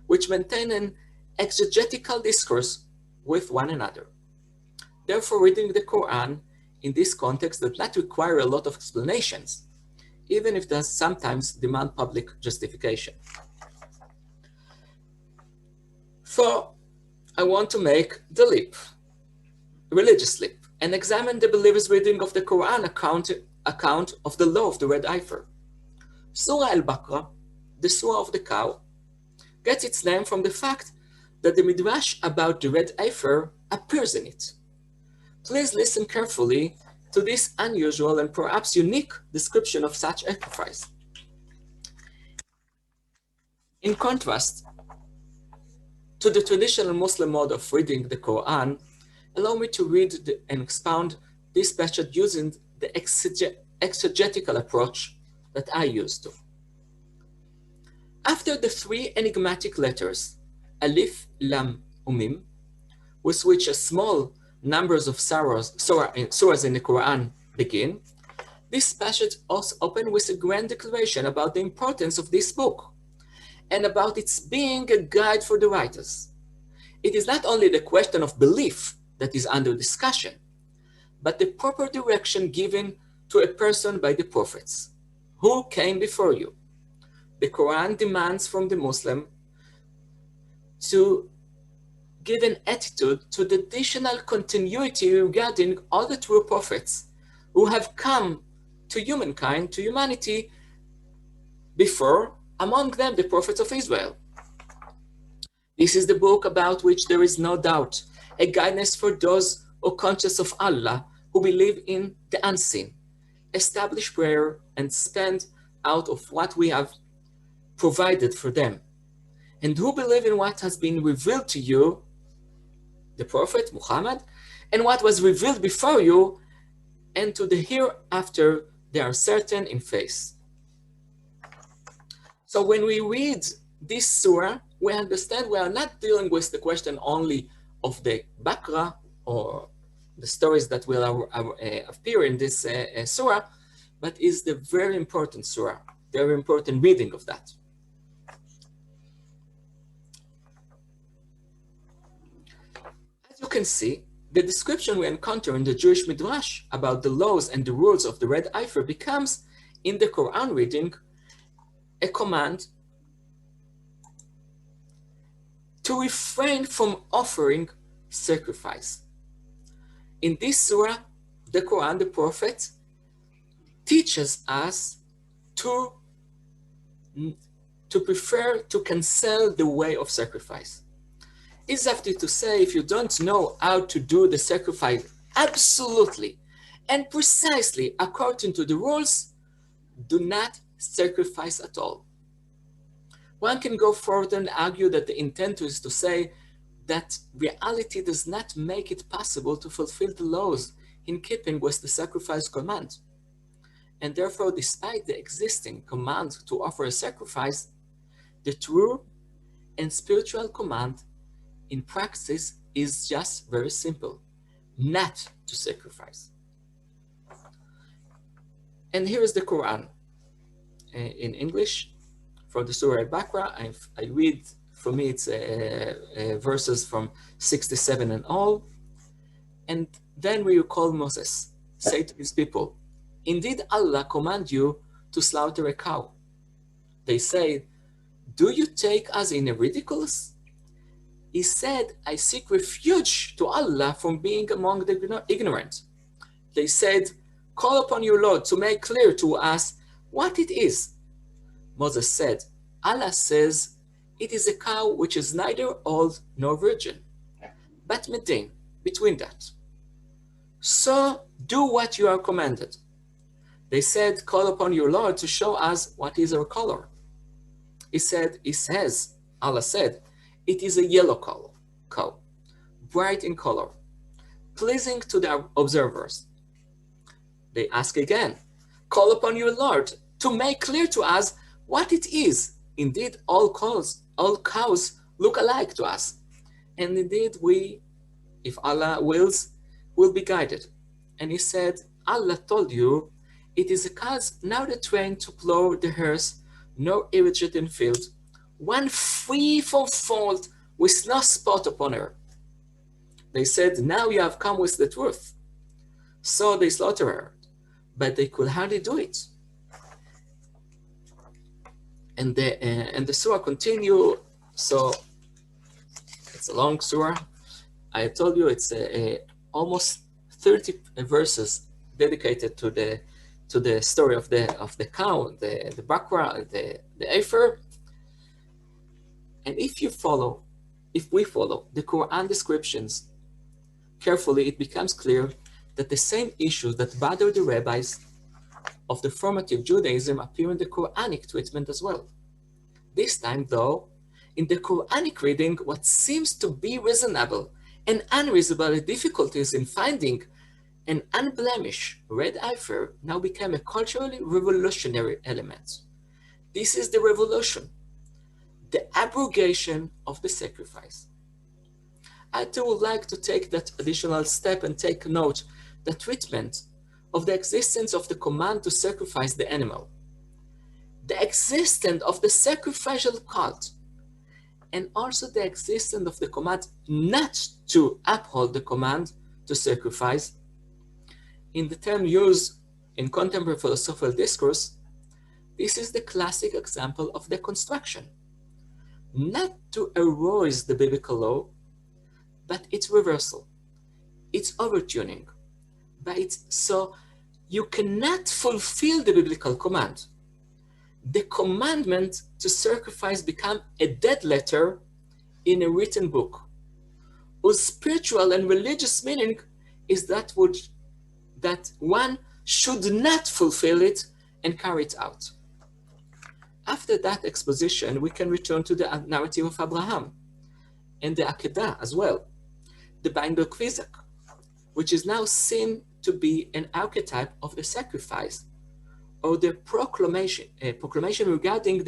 [SPEAKER 2] which maintain an exegetical discourse with one another. Therefore, reading the Quran in this context does not require a lot of explanations, even if it does sometimes demand public justification. So, I want to make the leap, religious leap, and examine the believer's reading of the Quran account of the law of the red heifer. Surah al-Baqarah, the Surah of the cow, gets its name from the fact that the midrash about the red heifer appears in it. Please listen carefully to this unusual and perhaps unique description of such sacrifice. In contrast to the traditional Muslim mode of reading the Quran, allow me to read and expound this passage using the exegetical approach that I used to. After the three enigmatic letters, Alif, Lam, Mim, with which a small numbers of surahs in the Quran begin, this passage also opens with a grand declaration about the importance of this book and about its being a guide for the writers. It is not only the question of belief that is under discussion, but the proper direction given to a person by the prophets. Who came before you? The Quran demands from the Muslim to give an attitude to the additional continuity regarding all the true prophets who have come to humankind, to humanity, before, among them the prophets of Israel. This is the book about which there is no doubt, a guidance for those who are conscious of Allah, who believe in the unseen, establish prayer, and spend out of what we have provided for them, and who believe in what has been revealed to you, the Prophet Muhammad, and what was revealed before you, and to the hereafter they are certain in faith. So when we read this surah, we understand we are not dealing with the question only of the Baqarah or the stories that will appear in this surah, but is the very important surah, very important reading of that. As you can see, the description we encounter in the Jewish Midrash about the laws and the rules of the red heifer becomes, in the Quran reading, a command to refrain from offering sacrifice. In this surah, the Quran, the Prophet, teaches us to prefer to cancel the way of sacrifice. It's after to say, if you don't know how to do the sacrifice absolutely and precisely according to the rules, do not sacrifice at all. One can go further and argue that the intent is to say that reality does not make it possible to fulfill the laws in keeping with the sacrifice command. And therefore, despite the existing command to offer a sacrifice, the true and spiritual command in practice is just very simple, not to sacrifice. And here is the Quran in English for the Surah Al-Baqarah. I read, for me it's verses from 67 and all. And then we recall Moses, say to his people, indeed Allah command you to slaughter a cow. They said, do you take us in a ridiculous? He said, I seek refuge to Allah from being among the ignorant. They said, call upon your Lord to make clear to us what it is. Moses said, Allah says, it is a cow which is neither old nor virgin, but between that. So do what you are commanded. They said, call upon your Lord to show us what is her color. Allah said, it is a yellow cow, bright in color, pleasing to the observers. They ask again, call upon your Lord to make clear to us what it is. Indeed, all cows look alike to us. And indeed we, if Allah wills, will be guided. And he said, Allah told you, it is a cause now the train to plow the hearse, nor irrigate in field, one free from fault, with no spot upon her. They said, now you have come with the truth. So they slaughter her, but they could hardly do it. And the surah continue. So it's a long surah. I told you it's almost 30 verses dedicated to the story of the cow, the background, the heifer. And if we follow the Quran descriptions carefully, it becomes clear that the same issues that bother the rabbis of the formative Judaism appear in the Quranic treatment as well. This time, though, in the Quranic reading, what seems to be reasonable and unreasonable difficulties in finding an unblemished red heifer now became a culturally revolutionary element. This is the revolution, the abrogation of the sacrifice. I too would like to take that additional step and take note the treatment of the existence of the command to sacrifice the animal, the existence of the sacrificial cult, and also the existence of the command not to uphold the command to sacrifice. In the term used in contemporary philosophical discourse, this is the classic example of deconstruction, not to erase the biblical law, but its reversal, its overtuning. So you cannot fulfill the biblical command. The commandment to sacrifice become a dead letter in a written book, whose spiritual and religious meaning is that one should not fulfill it and carry it out. After that exposition, we can return to the narrative of Abraham and the Akedah as well, the binder kvizak, which is now seen to be an archetype of the sacrifice, or the proclamation regarding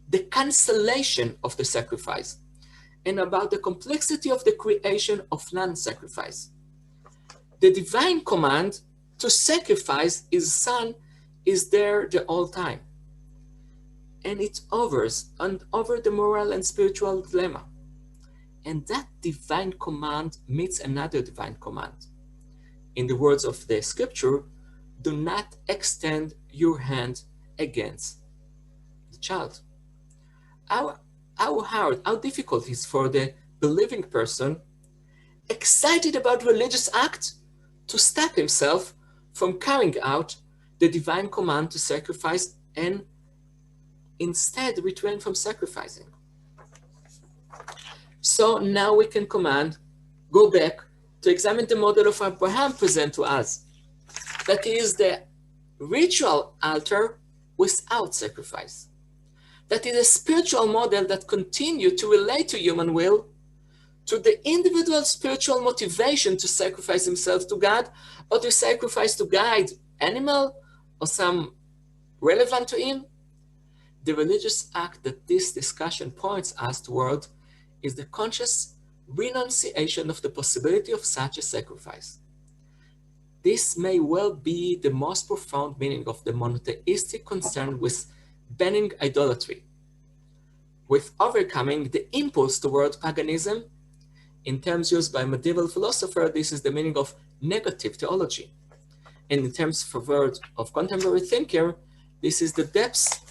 [SPEAKER 2] the cancellation of the sacrifice, and about the complexity of the creation of non-sacrifice. The divine command to sacrifice his son is there the whole time, and it hovers over the moral and spiritual dilemma. And that divine command meets another divine command. In the words of the scripture, do not extend your hand against the child. How hard, how difficult it is for the believing person excited about religious act to stop himself from carrying out the divine command to sacrifice and instead refrain from sacrificing. So now we can go back to examine the model of Abraham present to us. That is the ritual altar without sacrifice. That is a spiritual model that continues to relate to human will, to the individual spiritual motivation to sacrifice himself to God, or to sacrifice to guide animal or some relevant to him. The religious act that this discussion points us toward is the conscious renunciation of the possibility of such a sacrifice. This may well be the most profound meaning of the monotheistic concern with banning idolatry, with overcoming the impulse toward paganism. In terms used by medieval philosophers, this is the meaning of negative theology. And in terms of contemporary thinker, this is the depths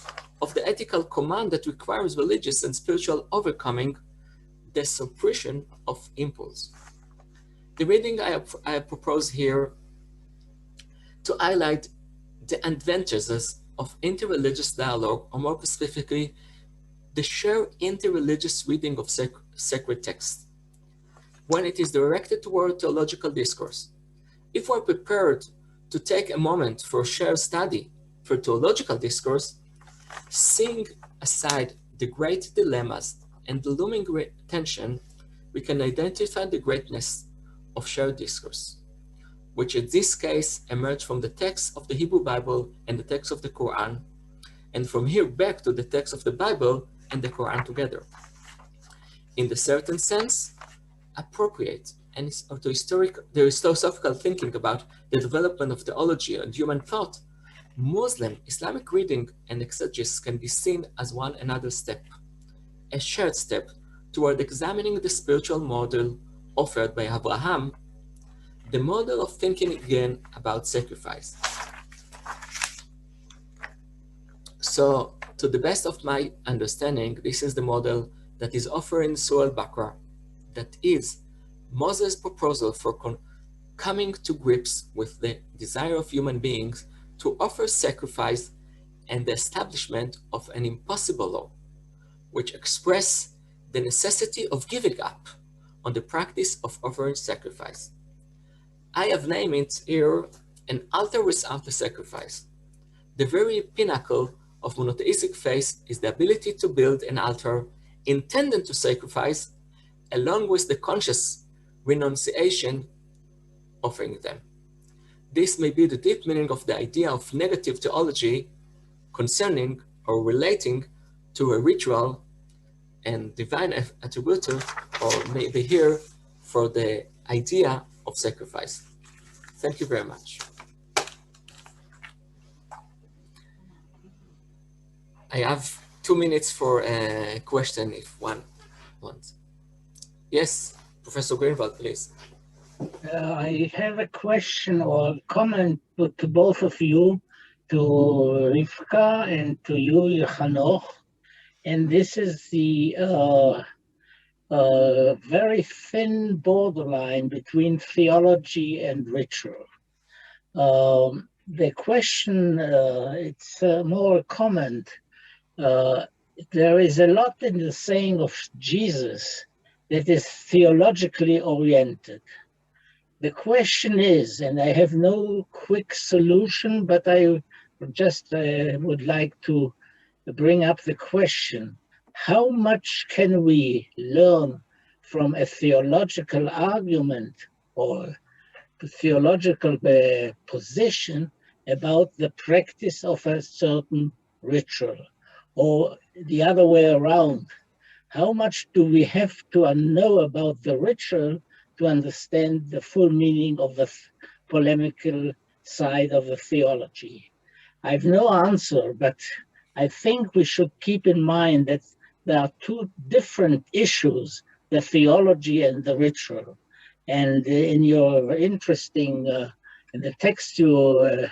[SPEAKER 2] of the ethical command that requires religious and spiritual overcoming the suppression of impulse. The reading I propose here to highlight the advantages of interreligious dialogue, or more specifically, the shared interreligious reading of sacred texts, when it is directed toward theological discourse. If we're prepared to take a moment for shared study for theological discourse, seeing aside the great dilemmas and the looming tension, we can identify the greatness of shared discourse, which in this case emerged from the text of the Hebrew Bible and the text of the Quran, and from here back to the text of the Bible and the Quran together. in the certain sense, appropriate and the philosophical thinking about the development of theology and human thought, Muslim Islamic reading and exegesis can be seen as one another step, a shared step toward examining the spiritual model offered by Abraham, the model of thinking again about sacrifice. So, to the best of my understanding, this is the model that is offered in Surah Al-Baqarah, that is Moses' proposal for coming to grips with the desire of human beings to offer sacrifice and the establishment of an impossible law, which express the necessity of giving up on the practice of offering sacrifice. I have named it here an altar without a sacrifice. The very pinnacle of monotheistic faith is the ability to build an altar intended to sacrifice, along with the conscious renunciation offering them. This may be the deep meaning of the idea of negative theology concerning or relating to a ritual and divine attributor, or maybe here for the idea of sacrifice. Thank you very much. I have 2 minutes for a question if one wants. Yes, Professor Greenwald, please.
[SPEAKER 3] I have a question or comment to both of you, to Rivka and to you, Hanoch. And this is the very thin borderline between theology and ritual. The question, it's more a comment. There is a lot in the saying of Jesus that is theologically oriented. The question is, and I have no quick solution, but I just would like to bring up the question, how much can we learn from a theological argument or theological position about the practice of a certain ritual? Or the other way around, how much do we have to know about the ritual to understand the full meaning of the polemical side of the theology? I have no answer, but I think we should keep in mind that there are two different issues, the theology and the ritual. And in your interesting, in the text you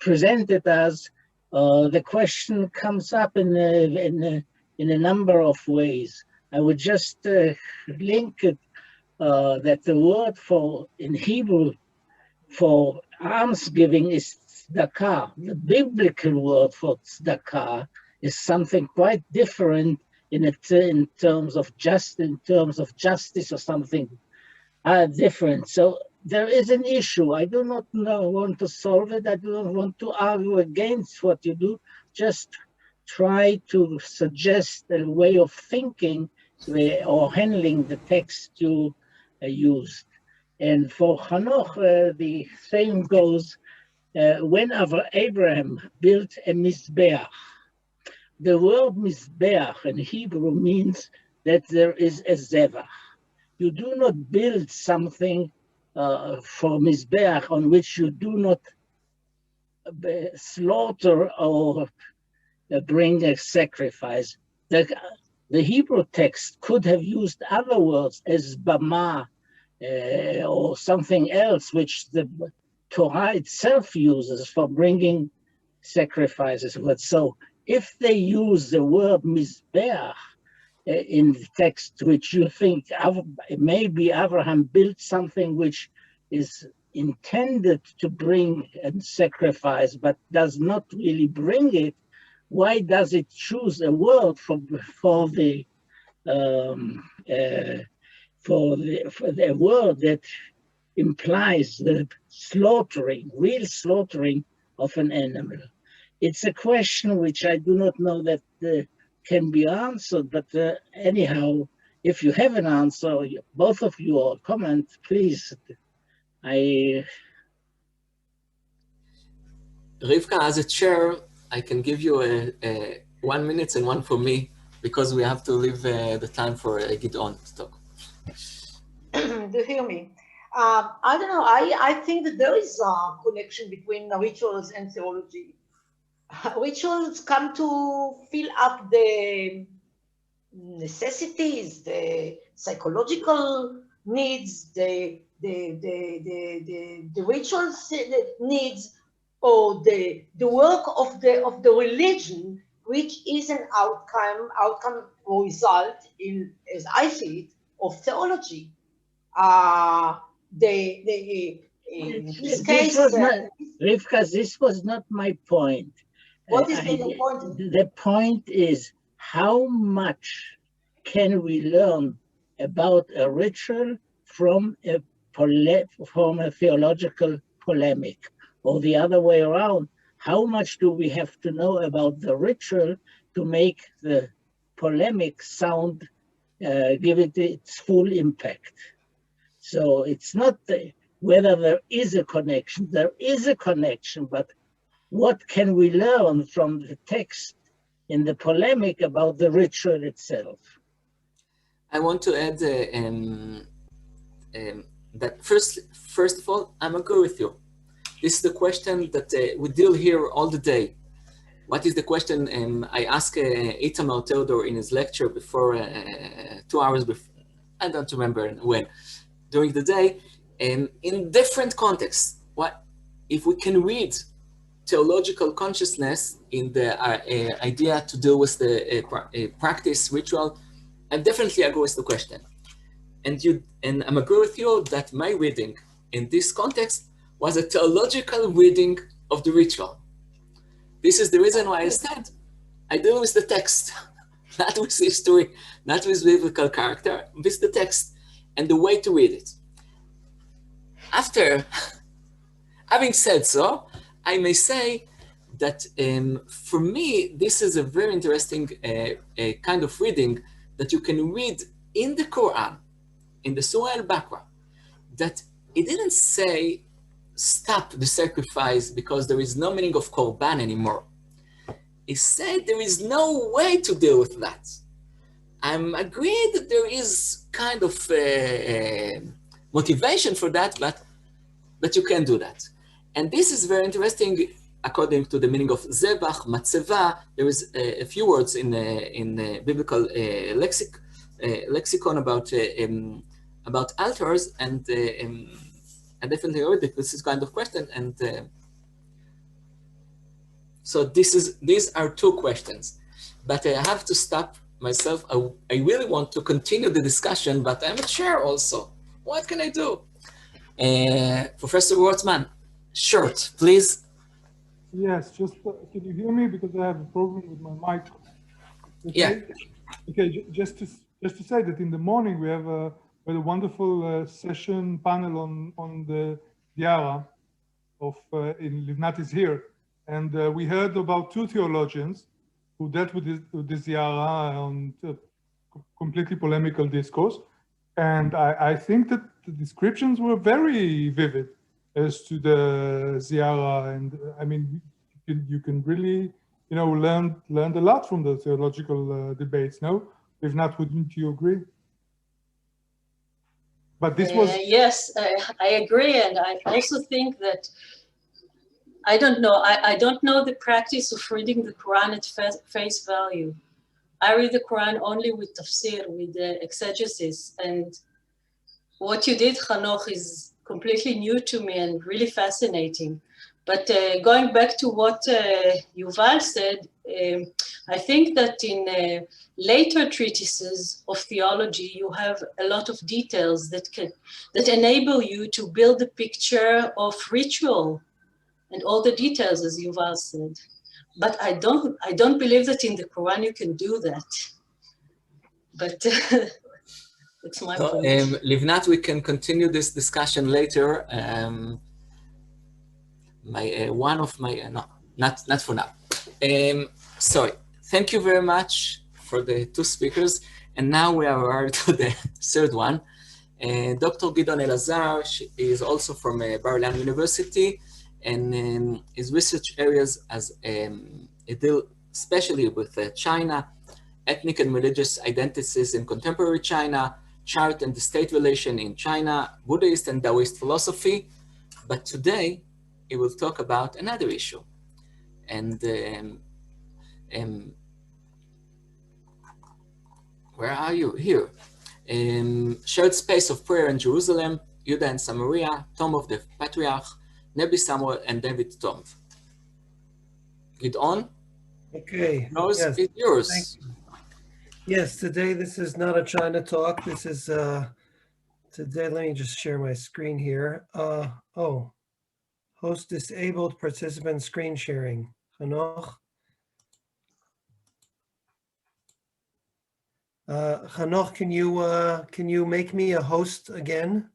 [SPEAKER 3] presented us, the question comes up in a number of ways. I would just link it that the word for in Hebrew for almsgiving is tzedakah. The biblical word for tzedakah is something quite different in terms of justice or something different. So there is an issue. I do not want to solve it. I do not want to argue against what you do. Just try to suggest a way of thinking or handling the text you used. And for Hanoch, the same goes when Abraham built a Mizbeach. The word Mizbeach in Hebrew means that there is a zevach. You do not build something for Mizbeach on which you do not slaughter or bring a sacrifice. The Hebrew text could have used other words as bama or something else which the Torah itself uses for bringing sacrifices. But so if they use the word Mizbeach in the text, which you think maybe Abraham built something which is intended to bring a sacrifice but does not really bring it, why does it choose a word for the word that implies the slaughtering, real slaughtering of an animal? It's a question which I do not know that can be answered, but anyhow, if you have an answer, both of you, or comment, please.
[SPEAKER 2] Rivka, as a chair, I can give you a 1 minute and one for me, because we have to leave the time for Gideon to talk.
[SPEAKER 1] Do you hear me? I don't know. I think that there is a connection between rituals and theology. Rituals come to fill up the necessities, the psychological needs, the rituals needs, or the work of the religion, which is an outcome or result in, as I see it, of theology. In this case,
[SPEAKER 3] Rivka, this was not my point.
[SPEAKER 1] What is the point?
[SPEAKER 3] The point is, how much can we learn about a ritual from a theological polemic, or the other way around? How much do we have to know about the ritual to make the polemic sound, give it its full impact? So it's not whether there is a connection. There is a connection, but what can we learn from the text in the polemic about the ritual itself?
[SPEAKER 2] I want to add that first of all, I'm agree with you. This is the question that we deal here all the day. What is the question? I asked Itamar Theodor in his lecture before, 2 hours before, I don't remember when, during the day, in different contexts. What if we can read theological consciousness in the idea to deal with the practice, ritual? I definitely agree with the question. And I'm agree with you that my reading in this context was a theological reading of the ritual. This is the reason why I said I deal with the text, not with history, not with biblical character, with the text and the way to read it. After having said so, I may say that for me, this is a very interesting kind of reading that you can read in the Quran, in the Surah Al-Baqarah, that it didn't say stop the sacrifice because there is no meaning of Korban anymore. It said there is no way to deal with that. I'm agreed that there is kind of motivation for that, but you can do that. And this is very interesting. According to the meaning of Zebach, Matzeva, there is a few words in biblical lexicon about altars, and I definitely heard that this is kind of question. And so these are two questions, but I have to stop myself. I really want to continue the discussion, but I'm a chair also. What can I do? Professor Wortman, short, please.
[SPEAKER 4] Yes, just can you hear me, because I have a problem with my mic? Okay?
[SPEAKER 2] Yeah.
[SPEAKER 4] Okay, just to say that in the morning we have a wonderful session panel on the Diara of in Livnat is here, and we heard about two theologians who dealt with this Diara on completely polemical discourse, and I think that the descriptions were very vivid as to the Ziara, and I mean, you can really, learn a lot from the theological debates. No, if not, wouldn't you agree? But this was
[SPEAKER 5] yes, I agree, and I also think that I don't know the practice of reading the Quran at face value. I read the Quran only with tafsir, with exegesis, and what you did, Hanoch, is completely new to me and really fascinating. But going back to what Yuval said, I think that in later treatises of theology, you have a lot of details that enable you to build a picture of ritual and all the details, as Yuval said. But I don't believe that in the Quran you can do that. But it's my point.
[SPEAKER 2] Livnat, we can continue this discussion later. Not for now. Sorry. Thank you very much for the two speakers. And now we are to the third one. Dr. Gideon Elazar is also from Bar-Ilan University, and his research areas deal especially with China ethnic and religious identities in contemporary China, chart and the state relation in China, Buddhist and Taoist philosophy. But today, he will talk about another issue. And where are you? Here. Shared space of prayer in Jerusalem, Judea and Samaria, tomb of the Patriarchs, Nebi, Samuel, and David tomb. Gideon?
[SPEAKER 6] Okay.
[SPEAKER 2] Yours
[SPEAKER 6] Yes.
[SPEAKER 2] is yours.
[SPEAKER 6] Yes, today this is not a China talk. This is today, let me just share my screen here. Oh, host disabled participant screen sharing. Hanoch. Hanoch, can you make me a host again?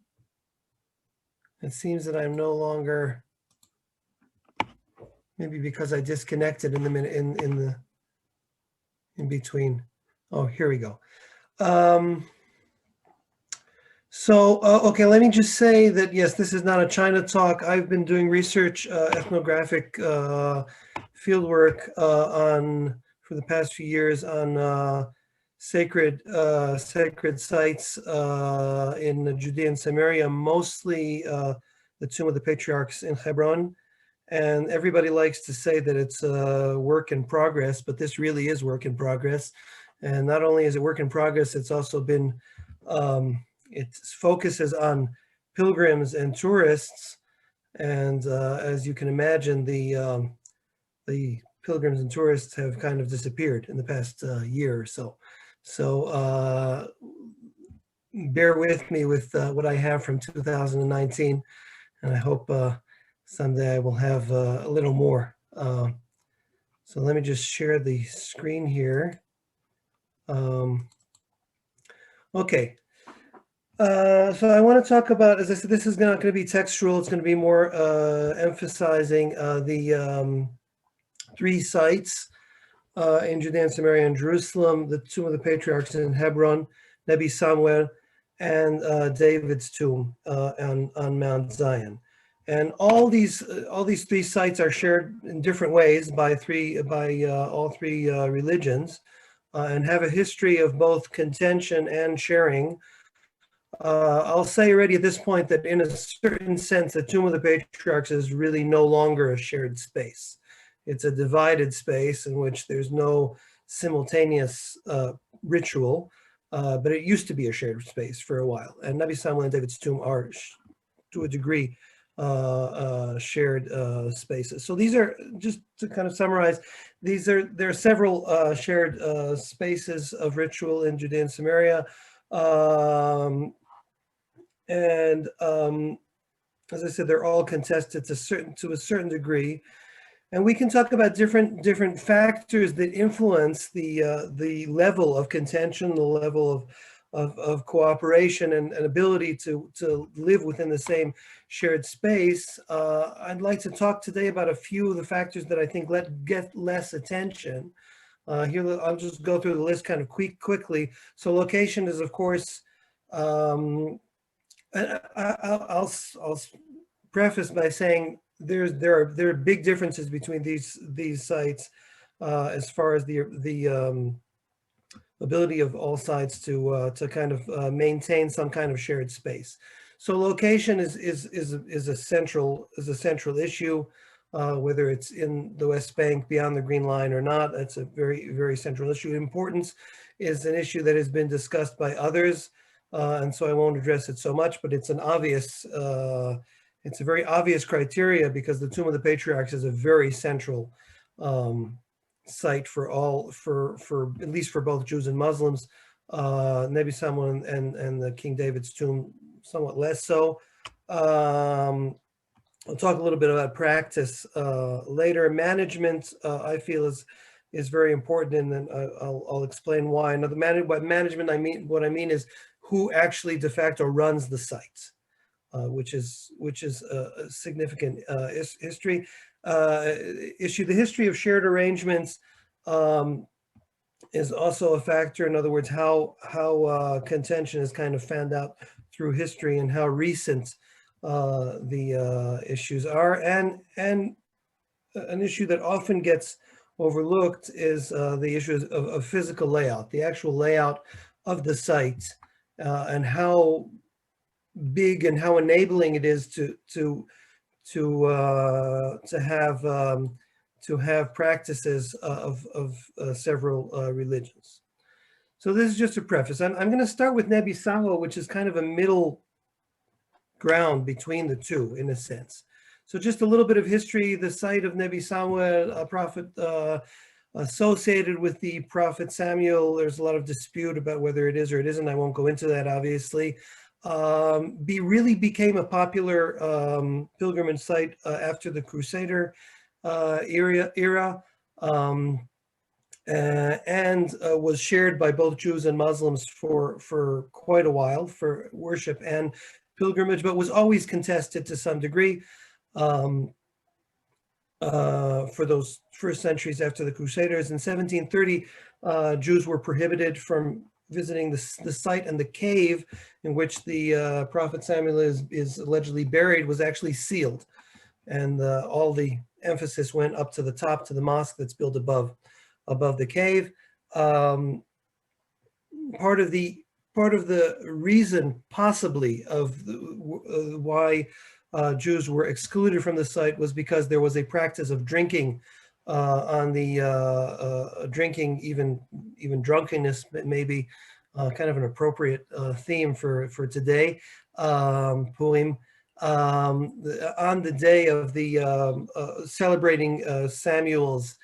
[SPEAKER 6] It seems that I'm no longer, maybe because I disconnected in the minute in between. Oh, here we go. Okay, let me just say that, yes, this is not a China talk. I've been doing research, ethnographic fieldwork for the past few years on sacred sites in Judea and Samaria, mostly the tomb of the Patriarchs in Hebron. And everybody likes to say that it's a work in progress, but this really is work in progress. And not only is it work in progress, it's also been, its focus is on pilgrims and tourists. And as you can imagine, the pilgrims and tourists have kind of disappeared in the past year or so. So bear with me with what I have from 2019. And I hope someday I will have a little more. So let me just share the screen here. Okay. So I want to talk about, as I said, this is not going to be textual. It's going to be more emphasizing the 3 sites in Judea and Samaria and Jerusalem, the tomb of the Patriarchs in Hebron, Nebi, Samuel, and David's tomb on Mount Zion. And all these 3 sites are shared in different ways by all 3 religions, and have a history of both contention and sharing. I'll say already at this point that in a certain sense, the tomb of the Patriarchs is really no longer a shared space. It's a divided space in which there's no simultaneous ritual, but it used to be a shared space for a while. And Nebi, Samuel, and David's tomb are, to a degree, shared spaces. So these are, just to kind of summarize, there are several shared spaces of ritual in Judea and Samaria. As I said, they're all contested to a certain degree. And we can talk about different factors that influence the level of contention, the level of cooperation and ability to live within the same shared space. I'd like to talk today about a few of the factors that I think get less attention. Here, I'll just go through the list kind of quickly. So location is, of course, I'll preface by saying there are big differences between these sites as far as the ability of all sides to kind of maintain some kind of shared space. So location is a central issue, whether it's in the West Bank beyond the Green Line or not. That's a very central issue. Importance is an issue that has been discussed by others, and so I won't address it so much. But it's it's a very obvious criteria, because the Tomb of the Patriarchs is a very central site for at least for both Jews and Muslims. Nebi, Samuel, and the King David's tomb somewhat less so. I'll talk a little bit about practice later. Management, I feel, is very important, and then I'll explain why. Now, by management, what I mean is who actually de facto runs the site, which is a significant history issue. The history of shared arrangements is also a factor. In other words, how contention is kind of fanned out through history, and how recent the issues are, and an issue that often gets overlooked is the issue of physical layout, the actual layout of the site, and how big and how enabling it is to have practices of several religions. So this is just a preface. I'm going to start with Nebi Samuel, which is kind of a middle ground between the two, in a sense. So just a little bit of history. The site of Nebi Samuel, a prophet associated with the prophet Samuel. There's a lot of dispute about whether it is or it isn't. I won't go into that, obviously. Really became a popular pilgrimage site after the Crusader era, and was shared by both Jews and Muslims for quite a while for worship and pilgrimage, but was always contested to some degree for those first centuries after the Crusaders. In 1730, Jews were prohibited from visiting the site, and the cave in which the prophet Samuel is allegedly buried was actually sealed, and all the emphasis went up to the top, to the mosque that's built above the cave. Part of the reason, possibly, of why Jews were excluded from the site was because there was a practice of drinking on the drinking, even drunkenness, maybe kind of an appropriate theme for today, Purim, on the day of the celebrating Samuel's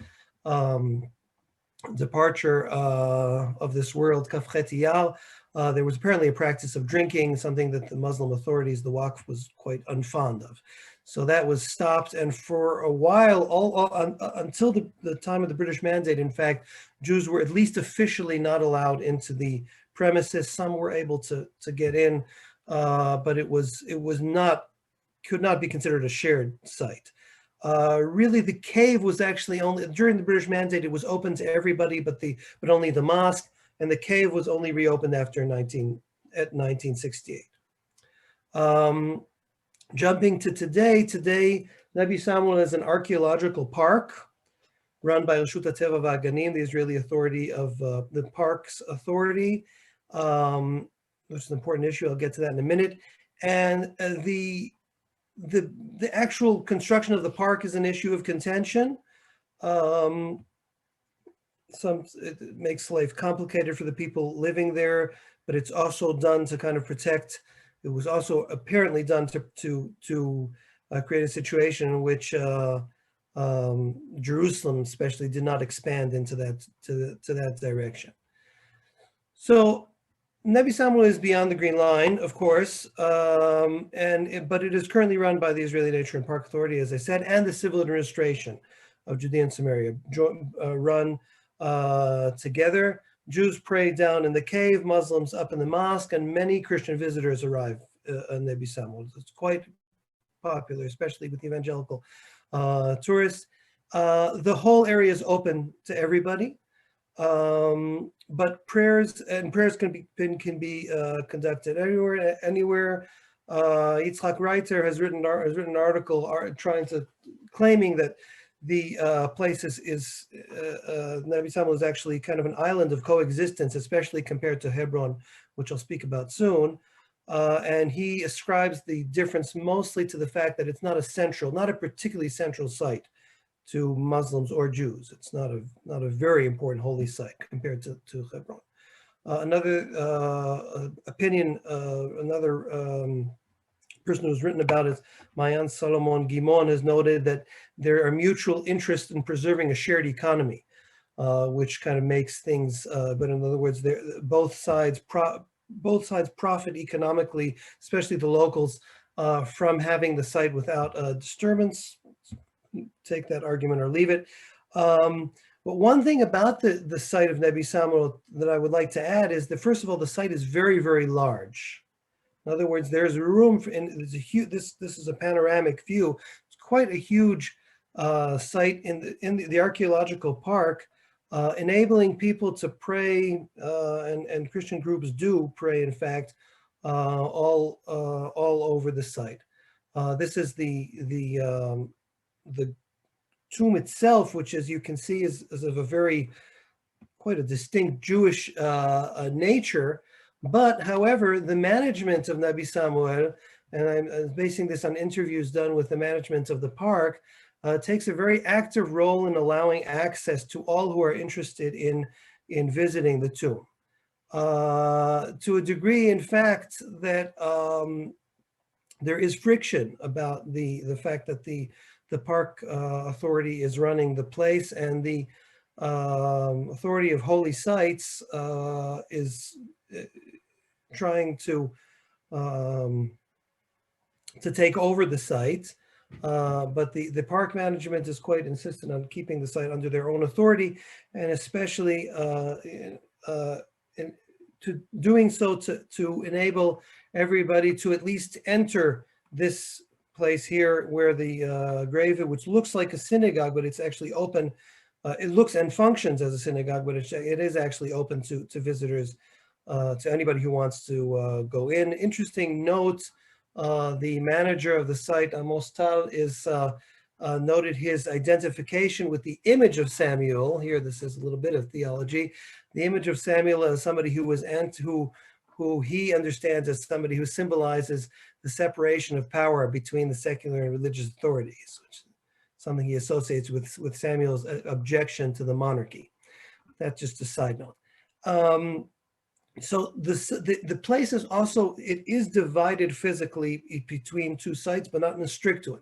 [SPEAKER 6] departure of this world, Kaf Chet Iyar. There was apparently a practice of drinking, something that the Muslim authorities, the Waqf, was quite unfond of. So that was stopped, and for a while, until the time of the British Mandate, in fact, Jews were at least officially not allowed into the premises. Some were able to get in, but it could not be considered a shared site. Really, the cave was actually only, during the British Mandate, it was open to everybody, but only the mosque, and the cave was only reopened after 1968. Jumping to today, Nebi Samuel is an archaeological park run by Reshut HaTeva VaGanim, the Israeli authority of the Parks Authority, which is an important issue. I'll get to that in a minute. And the actual construction of the park is an issue of contention. It makes life complicated for the people living there, but it's also done to kind of protect. It was also apparently done to create a situation in which Jerusalem, especially, did not expand into that direction. So Nebi Samuel is beyond the Green Line, of course, but it is currently run by the Israeli Nature and Park Authority, as I said, and the civil administration of Judea and Samaria, run together. Jews pray down in the cave, Muslims up in the mosque, and many Christian visitors arrive on Nebi Samuel. It's quite popular, especially with evangelical tourists. The whole area is open to everybody, but prayers can be conducted anywhere. Yitzhak Reiter has written an article claiming that the place is Nebi Samuel is actually kind of an island of coexistence, especially compared to Hebron, which I'll speak about soon. And he ascribes the difference mostly to the fact that it's not a particularly central site to Muslims or Jews. It's not a very important holy site compared to Hebron. Another opinion, another person who's written about it, Mayan Solomon Gimon, has noted that there are mutual interests in preserving a shared economy, which kind of makes things, but in other words, both sides profit economically, especially the locals, from having the site without disturbance. Take that argument or leave it. But one thing about the site of Nebi Samuel that I would like to add is that, first of all, the site is very, very large. In other words, there's room for, and there's a huge, this is a panoramic view. It's quite a huge site in the archaeological park, enabling people to pray, and Christian groups do pray, in fact, all over the site. This is the tomb itself, which, as you can see, is of a quite a distinct Jewish nature. But however, the management of Nebi Samuel, and I'm basing this on interviews done with the management of the park, takes a very active role in allowing access to all who are interested in visiting the tomb. To a degree, in fact, that there is friction about the fact that the park authority is running the place, and the authority of holy sites is trying to take over the site. But the park management is quite insistent on keeping the site under their own authority, and especially to doing so to enable everybody to at least enter this place here where the grave, which looks like a synagogue, but it's actually open. It looks and functions as a synagogue, but it is actually open to visitors, to anybody who wants to go in. Interesting note, the manager of the site, Amos Tal, is noted his identification with the image of Samuel. Here, this is a little bit of theology. The image of Samuel as somebody who he understands as somebody who symbolizes the separation of power between the secular and religious authorities, which is something he associates with Samuel's objection to the monarchy. That's just a side note. So the place is also, it is divided physically between two sites, but not in a strict way.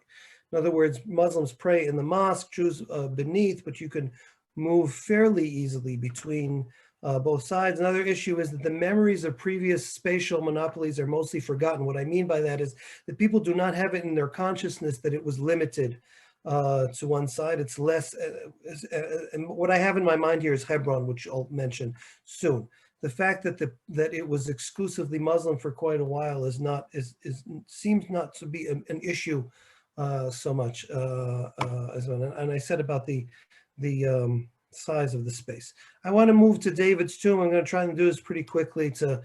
[SPEAKER 6] In other words, Muslims pray in the mosque, Jews beneath, but you can move fairly easily between both sides. Another issue is that the memories of previous spatial monopolies are mostly forgotten. What I mean by that is that people do not have it in their consciousness that it was limited to one side. It's less, and what I have in my mind here is Hebron, which I'll mention soon. The fact that that it was exclusively Muslim for quite a while seems not to be an issue so much as well. And I said about the size of the space. I want to move to David's tomb. I'm going to try and do this pretty quickly to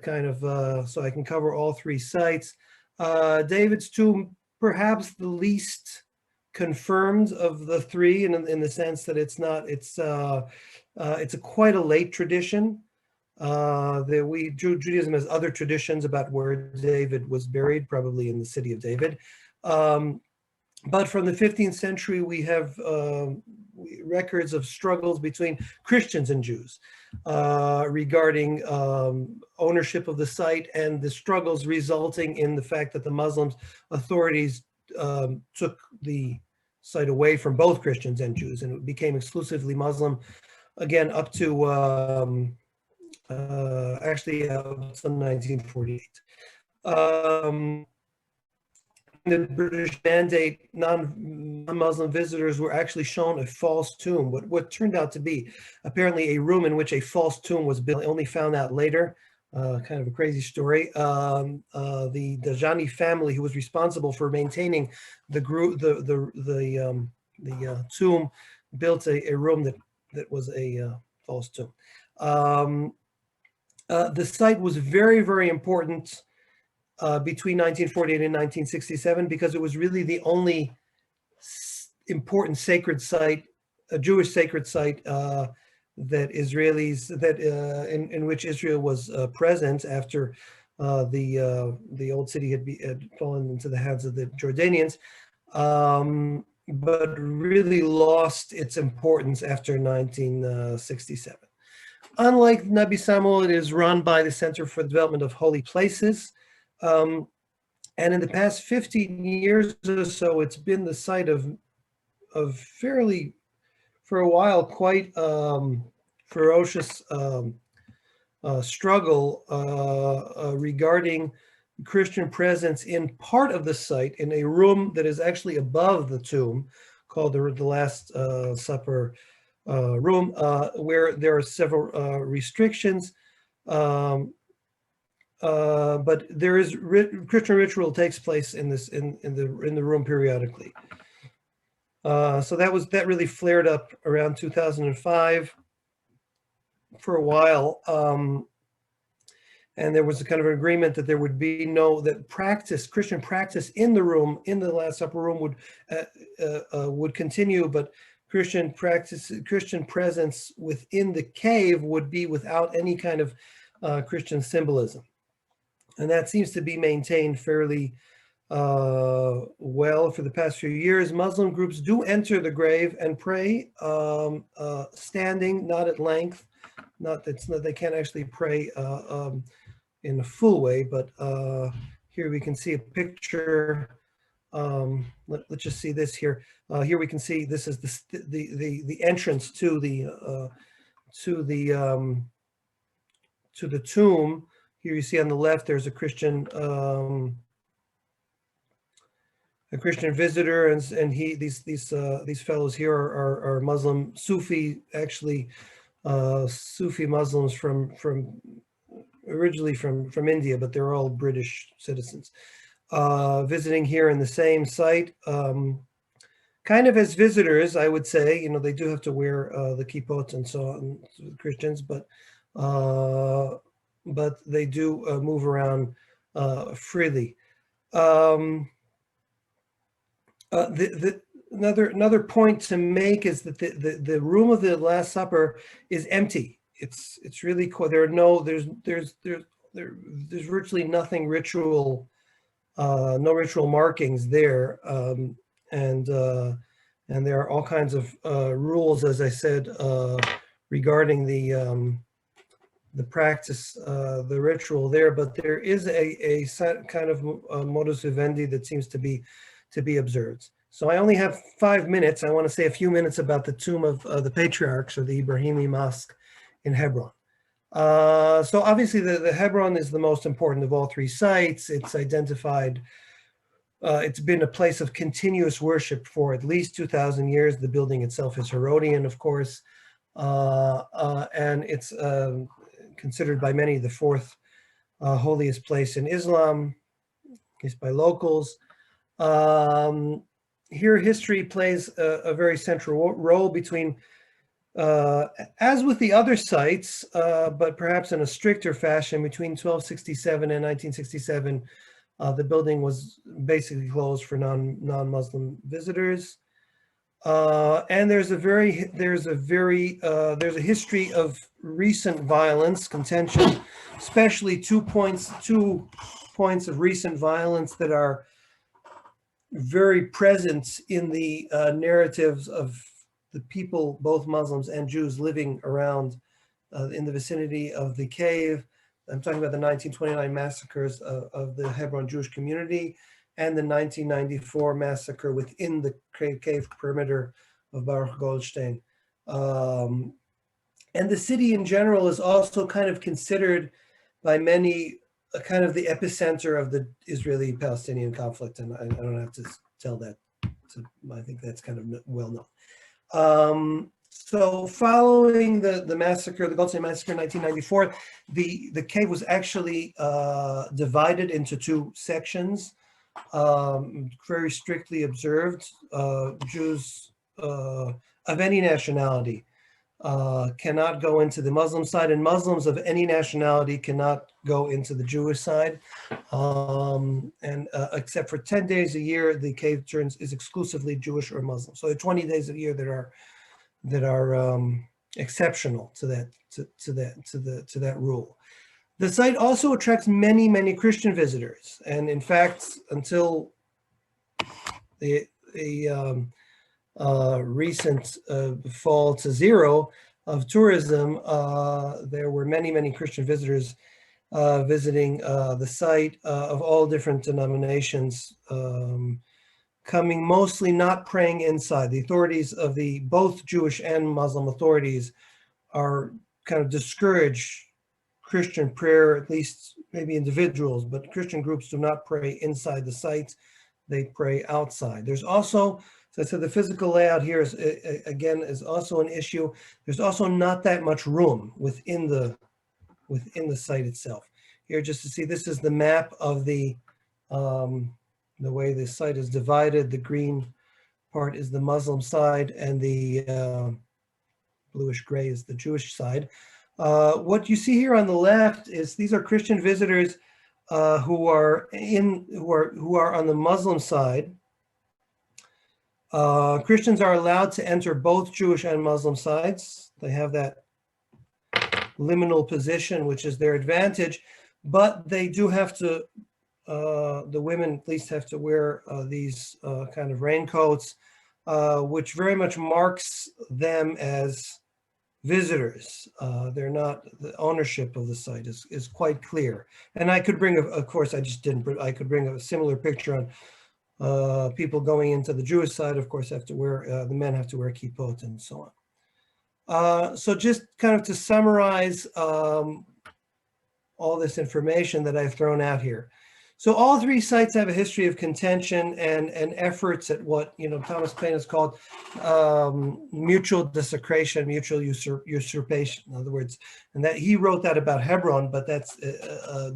[SPEAKER 6] kind of so I can cover all three sites. David's tomb, perhaps the least confirmed of the three, in the sense that it's quite a late tradition. Judaism has other traditions about where David was buried, probably in the city of David. But from the 15th century, we have records of struggles between Christians and Jews regarding ownership of the site, and the struggles resulting in the fact that the Muslim authorities took the site away from both Christians and Jews, and it became exclusively Muslim, again, up to actually up to 1948. The British mandate, non-Muslim visitors were actually shown a false tomb, what turned out to be apparently a room in which a false tomb was built. I only found out later, kind of a crazy story. The Dajani family, who was responsible for maintaining the tomb, built a room that was a false tomb. The site was very, very important between 1948 and 1967, because it was really the only important sacred site, a Jewish sacred site that Israelis, in which Israel was present after the old city had fallen into the hands of the Jordanians, but really lost its importance after 1967. Unlike Nebi Samuel, it is run by the Center for the Development of Holy Places. And in the past 15 years or so, it's been the site of fairly, for a while, quite ferocious struggle regarding Christian presence in part of the site, in a room that is actually above the tomb, called the Last Supper room, where there are several restrictions. But there is Christian ritual takes place in the room periodically. So that really flared up around 2005 for a while. And there was a kind of agreement that there would be no, that Christian practice in the room, in the Last Supper room would continue, but Christian presence within the cave would be without any kind of Christian symbolism. And that seems to be maintained fairly well for the past few years. Muslim groups do enter the grave and pray standing, not at length. They can't actually pray in a full way, but here we can see a picture. Let's just see this here. Here we can see this is the entrance to the tomb. Here you see on the left there's a Christian visitor, and these fellows here are Muslim Sufi, actually Sufi Muslims originally from India, but they're all British citizens, visiting here in the same site, kind of as visitors, I would say. You know, they do have to wear the kippot and so on, Christians, but they do move around freely. Another point to make is that the room of the Last Supper is empty. It's really cool. There's virtually nothing ritual, no ritual markings there, and there are all kinds of rules, as I said, regarding the practice, the ritual there. But there is a kind of modus vivendi that seems to be observed. So I only have 5 minutes. I want to say a few minutes about the tomb of the Patriarchs, or the Ibrahimi Mosque in Hebron. So obviously the Hebron is the most important of all three sites. It's identified, it's been a place of continuous worship for at least 2,000 years. The building itself is Herodian, of course, and it's considered by many the fourth holiest place in Islam, at least by locals. Here history plays a very central role between, as with the other sites, but perhaps in a stricter fashion, between 1267 and 1967, the building was basically closed for non-Muslim visitors. And there's a history of recent violence, contention, especially 2 points of recent violence that are very present in the narratives of the people, both Muslims and Jews, living around in the vicinity of the cave. I'm talking about the 1929 massacres of the Hebron Jewish community and the 1994 massacre within the cave perimeter of Baruch Goldstein. And the city in general is also kind of considered by many kind of the epicenter of the Israeli-Palestinian conflict. And I don't have to tell that. I think that's kind of well known. So following the massacre, the Goldstein massacre in 1994, the cave was actually divided into two sections, very strictly observed. Jews of any nationality cannot go into the Muslim side, and Muslims of any nationality cannot go into the Jewish side. Except for 10 days a year, the cave is exclusively Jewish or Muslim. So there are 20 days a year that are exceptional to that rule. The site also attracts many Christian visitors, and in fact, until the recent fall to zero of tourism, there were many Christian visitors visiting the site of all different denominations, coming mostly not praying inside. The authorities of both Jewish and Muslim authorities are kind of discourage Christian prayer, at least maybe individuals, but Christian groups do not pray inside the site. They pray outside. There's also, so I said, the physical layout here is, again, is also an issue. There's also not that much room within the site itself. Here, just to see, this is the map of the way the site is divided. The green part is the Muslim side, and the bluish gray is the Jewish side. What you see here on the left is these are Christian visitors who are on the Muslim side. Christians are allowed to enter both Jewish and Muslim sides. They have that liminal position, which is their advantage, but they do have to, the women at least have to wear these kind of raincoats, which very much marks them as visitors. They're not, the ownership of the site is quite clear. And I could bring, of course, I just didn't, but I could bring a similar picture on people going into the Jewish side, of course, have to wear, the men have to wear kippot and so on. So just kind of to summarize all this information that I've thrown out here. So all three sites have a history of contention and efforts at what, Thomas Paine has called mutual desecration, mutual usurpation, in other words. And that he wrote that about Hebron, but that's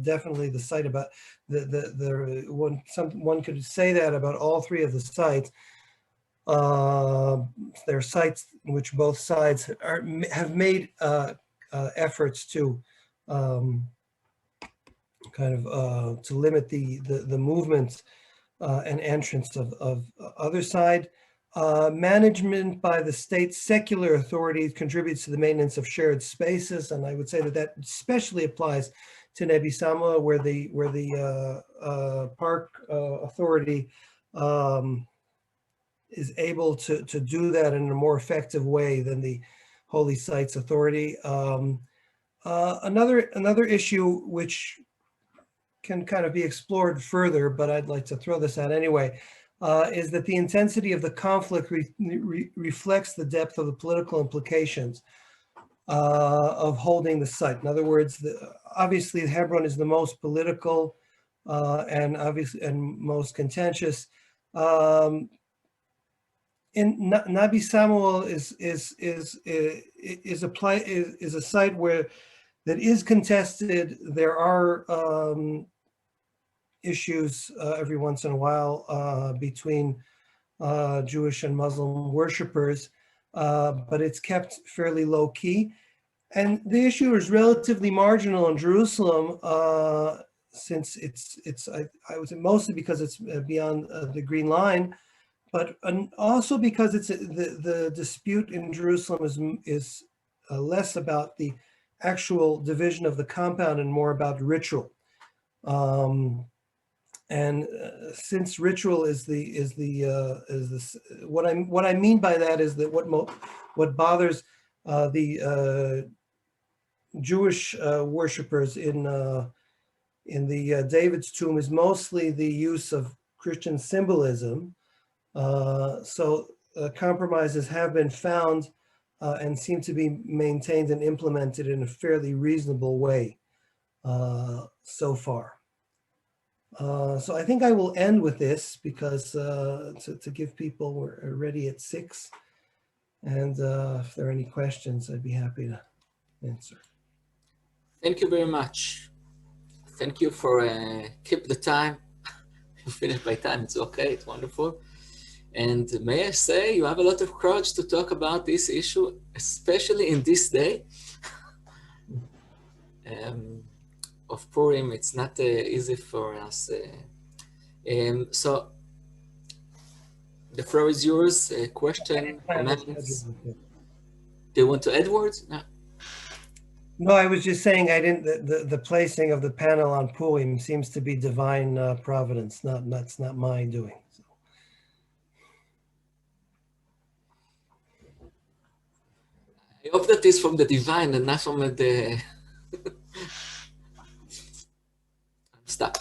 [SPEAKER 6] definitely the site about one could say that about all three of the sites. There are sites in which both sides have made efforts to to limit the movements and entrance of other side. Management by the state secular authorities contributes to the maintenance of shared spaces, and I would say that especially applies to Nebi Sama, where the park authority is able to do that in a more effective way than the Holy Sites Authority. Another issue which can kind of be explored further, but I'd like to throw this out anyway, is that the intensity of the conflict reflects the depth of the political implications of holding the site. In other words, obviously Hebron is the most political and most contentious. In Nabi Samuel is a site where that is contested. There are issues every once in a while between Jewish and Muslim worshippers, but it's kept fairly low key. And the issue is relatively marginal in Jerusalem, since I would say mostly because it's beyond the Green Line, but also because it's the dispute in Jerusalem is less about the actual division of the compound and more about ritual. And since ritual is what I mean by that is that what bothers the Jewish worshippers in the David's tomb is mostly the use of Christian symbolism. So compromises have been found and seem to be maintained and implemented in a fairly reasonable way so far. So I think I will end with this because to give people, we're ready at 6. And if there are any questions, I'd be happy to answer.
[SPEAKER 2] Thank you very much. Thank you for keep the time. You finished by time, it's okay, it's wonderful. And may I say, you have a lot of courage to talk about this issue, especially in this day of Purim. It's not easy for us. So the floor is yours. Question, comments? Do you want to add words? No.
[SPEAKER 6] No, I was just saying I didn't. The placing of the panel on Purim seems to be divine providence. That's not my doing. So.
[SPEAKER 2] I hope that is from the divine and not from the. Stop.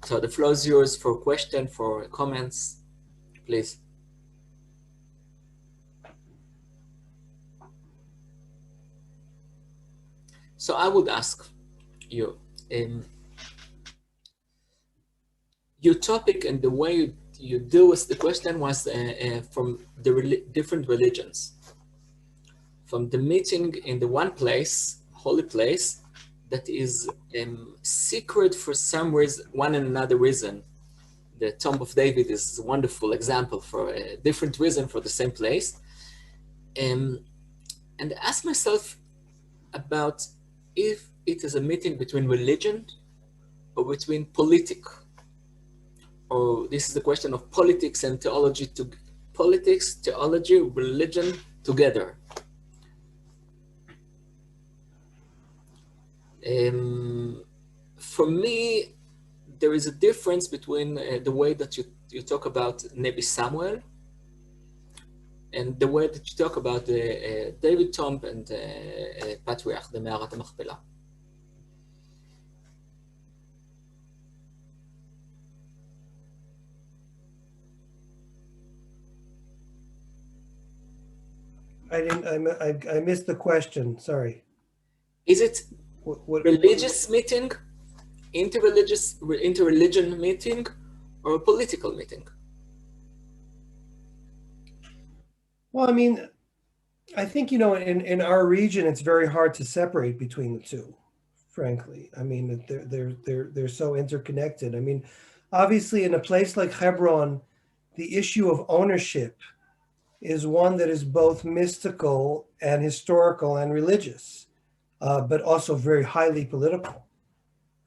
[SPEAKER 2] So the floor is yours for question, for comments, please. So I would ask you, your topic and the way you deal with the question was from the different religions. From the meeting in the one place, holy place, that is secret for some reason, one and another reason. The Tomb of David is a wonderful example for a different reason for the same place. And ask myself, about if it is a meeting between religion or between politic. Or this is the question of politics and theology, politics, theology, religion together. For me, there is a difference between the way that you talk about Nebi Samuel and the way that you talk about David Tomb and Patriarch, the Me'arat HaMachpelah.
[SPEAKER 6] I missed the question, sorry.
[SPEAKER 2] Is it
[SPEAKER 6] What
[SPEAKER 2] religious meeting, interreligion meeting, or a political meeting?
[SPEAKER 6] Well, I mean, I think, in our region, it's very hard to separate between the two, frankly. I mean, they're so interconnected. I mean, obviously, in a place like Hebron, the issue of ownership is one that is both mystical and historical and religious, but also very highly political,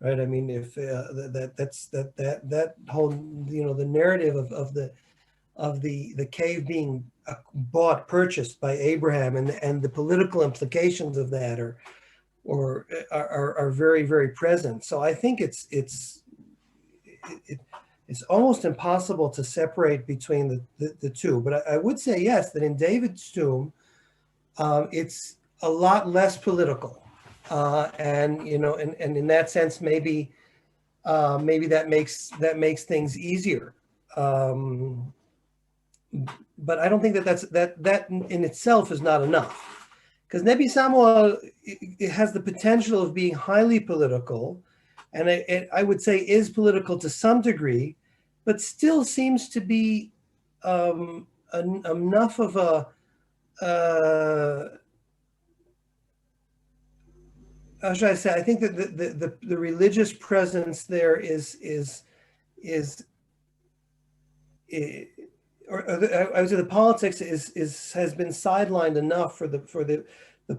[SPEAKER 6] right? I mean, if that whole, the narrative of the cave being purchased by Abraham and the political implications of that are very, very present. So I think it's almost impossible to separate between the two. But I would say, yes, that in David's tomb, it's a lot less political. And in that sense, maybe that makes things easier. But I don't think that in itself is not enough. Because Nebi Samuel, it has the potential of being highly political, and I would say is political to some degree, but still seems to be enough of a, how should I say, I think that the religious presence there or I would say the politics has been sidelined enough for the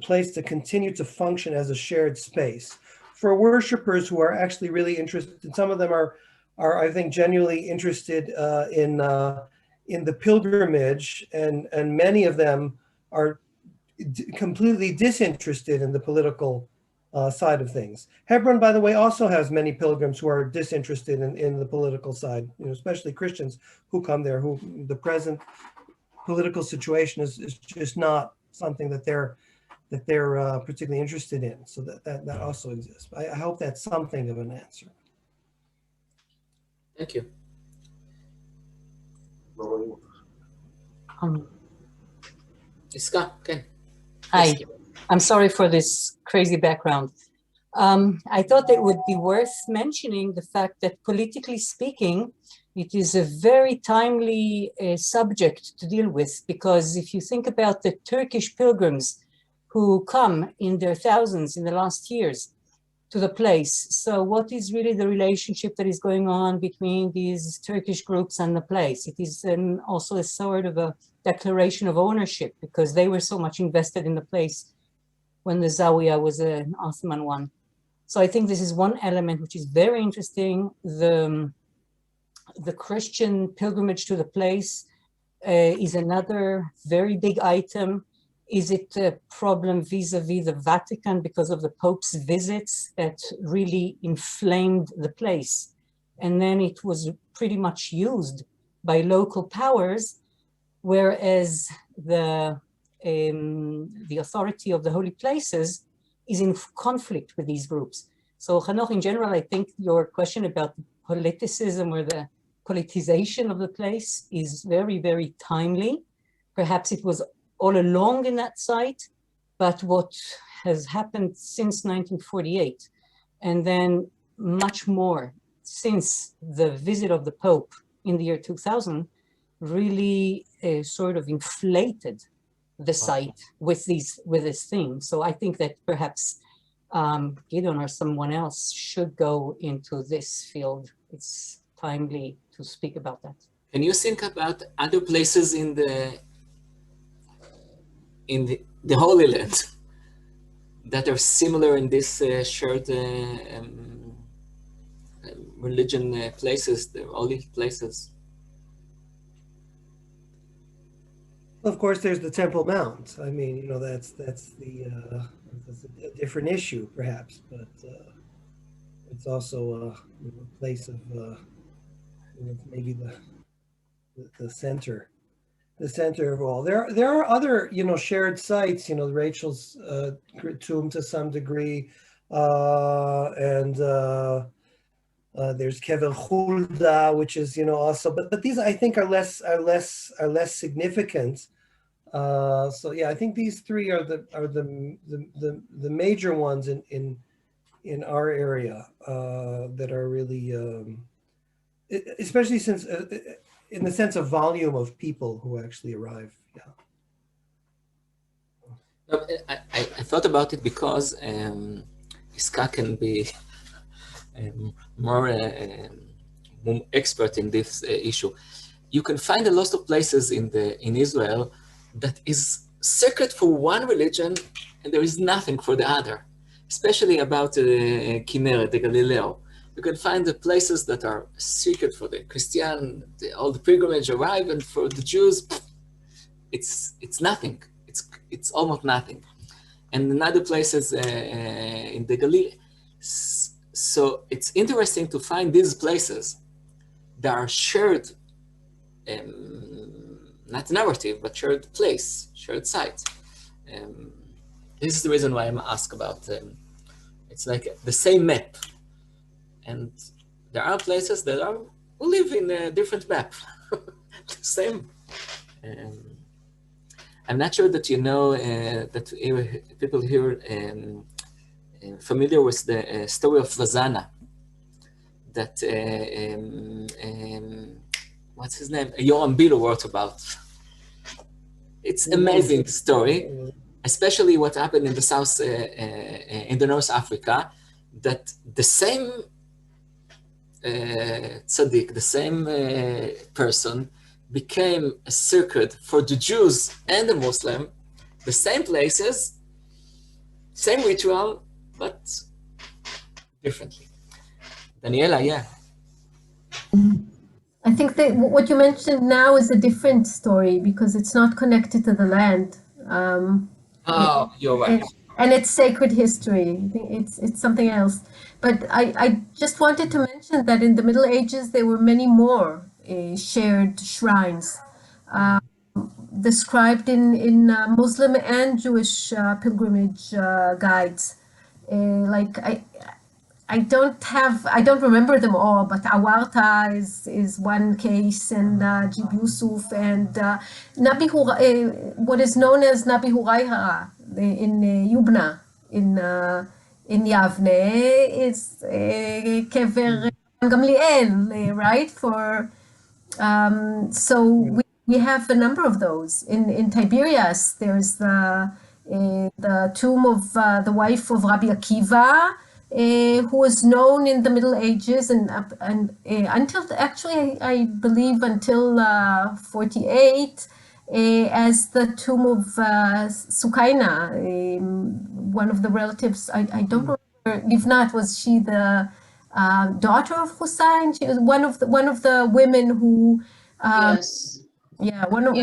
[SPEAKER 6] place to continue to function as a shared space for worshipers who are actually really interested. Some of them are I think genuinely interested in the pilgrimage, and many of them are completely disinterested in the political side of things. Hebron, by the way, also has many pilgrims who are disinterested in the political side, especially Christians who come there, who the present political situation is just not something that they're particularly interested in. So that also exists. I hope that's something of an answer.
[SPEAKER 2] Thank you. Iska, Ken.
[SPEAKER 7] Hi. I'm sorry for this crazy background. I thought it would be worth mentioning the fact that politically speaking, it is a very timely subject to deal with, because if you think about the Turkish pilgrims who come in their thousands in the last years to the place, so what is really the relationship that is going on between these Turkish groups and the place? It is also a sort of a declaration of ownership, because they were so much invested in the place when the Zawiya was an Ottoman one. So I think this is one element which is very interesting. The Christian pilgrimage to the place is another very big item. Is it a problem vis-a-vis the Vatican because of the Pope's visits that really inflamed the place? And then it was pretty much used by local powers, whereas the authority of the holy places is in conflict with these groups. So Hanoch, in general, I think your question about the politicism or the politicization of the place is very, very timely. Perhaps it was all along in that site, but what has happened since 1948, and then much more since the visit of the Pope in the year 2000, really sort of inflated the site with this thing. So I think that perhaps Gideon or someone else should go into this field. It's timely to speak about that.
[SPEAKER 2] Can you think about other places in the Holy Land that are similar in this shared religion places, the holy places?
[SPEAKER 6] Of course, there's the Temple Mount. I mean, you know, that's that's a different issue, perhaps, but it's also a place of maybe the center of all. There are other, you know, shared sites. You know, Rachel's tomb to some degree, and there's Kever Hulda, which is, you know, also, but these I think are less significant. So yeah, I think these three are the major ones in our area that are really, especially since in the sense of volume of people who actually arrive. Yeah.
[SPEAKER 2] No, I thought about it because Iska can be more expert in this issue. You can find a lot of places in Israel that is sacred for one religion and there is nothing for the other, especially about Kinneret, the Galileo. You can find the places that are sacred for the Christian, all the pilgrimage arrive, and for the Jews, it's nothing. It's almost nothing. And in other places in the Galilee. So it's interesting to find these places that are shared, not narrative, but shared place, shared site. This is the reason why I'm asked about, it's like the same map. And there are places that live in a different map, the same. I'm not sure that you know that people here familiar with the story of Vazana, that what's his name? Yoram Bilo wrote about. It's amazing story, especially what happened in the South, in the North Africa, that the same tzaddik, the same person became a circuit for the Jews and the Muslim, the same places, same ritual, but differently. Daniela, yeah.
[SPEAKER 8] I think that what you mentioned now is a different story because it's not connected to the land.
[SPEAKER 2] Oh, you're right.
[SPEAKER 8] And it's sacred history. I think it's something else. But I just wanted to mention that in the Middle Ages, there were many more shared shrines described in Muslim and Jewish pilgrimage guides. Like I don't remember them all, but Awarta is one case, and Jib Yusuf, and Nabi what is known as Nabi Huraira in Yubna in Yavne is Kever Gamliel, right? For so we have a number of those in Tiberias. There's the tomb of the wife of Rabbi Akiva, who was known in the Middle Ages and until actually I believe until 48 as the tomb of Sukaina, one of the relatives. I don't remember. Livnat, was she the daughter of Hussein? She was one of the women who.
[SPEAKER 5] Yes.
[SPEAKER 8] Yeah, one of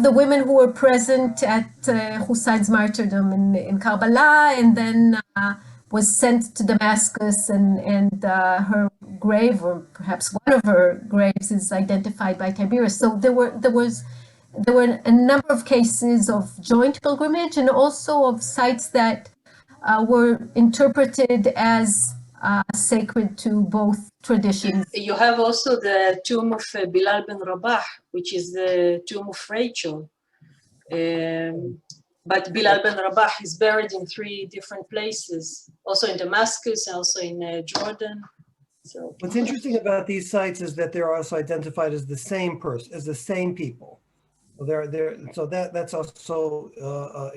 [SPEAKER 8] the women who were present at Hussein's martyrdom in Karbala, and then was sent to Damascus, and her grave, or perhaps one of her graves, is identified by Tiberius. So there were a number of cases of joint pilgrimage, and also of sites that were interpreted as sacred to both traditions.
[SPEAKER 5] You have also the tomb of Bilal ben Rabah, which is the tomb of Rachel. But Bilal ben Rabah is buried in 3 different places, also in Damascus, also in Jordan. So
[SPEAKER 6] what's interesting about these sites is that they're also identified as the same person, as the same people. So that's also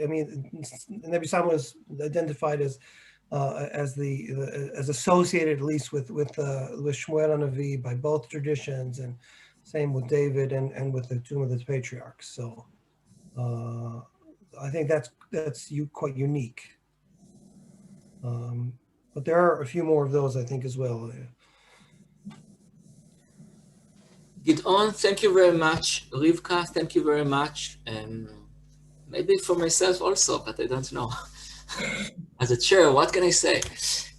[SPEAKER 6] I mean, Nebi Samuel is identified as associated at least with Shmuel HaNavi by both traditions, and same with David and with the tomb of the Patriarchs. So I think that's quite unique. But there are a few more of those, I think, as well.
[SPEAKER 2] Gideon, thank you very much. Rivka, thank you very much. Maybe for myself also, but I don't know. As a chair, what can I say?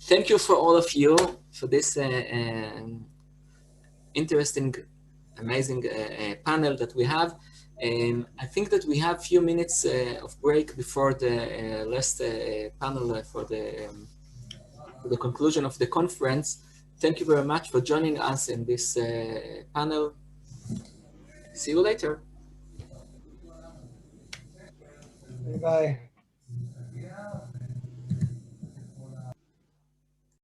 [SPEAKER 2] Thank you for all of you for this interesting, amazing panel that we have. I think that we have a few minutes of break before the last panel for the conclusion of the conference. Thank you very much for joining us in this panel. See you later.
[SPEAKER 6] Bye.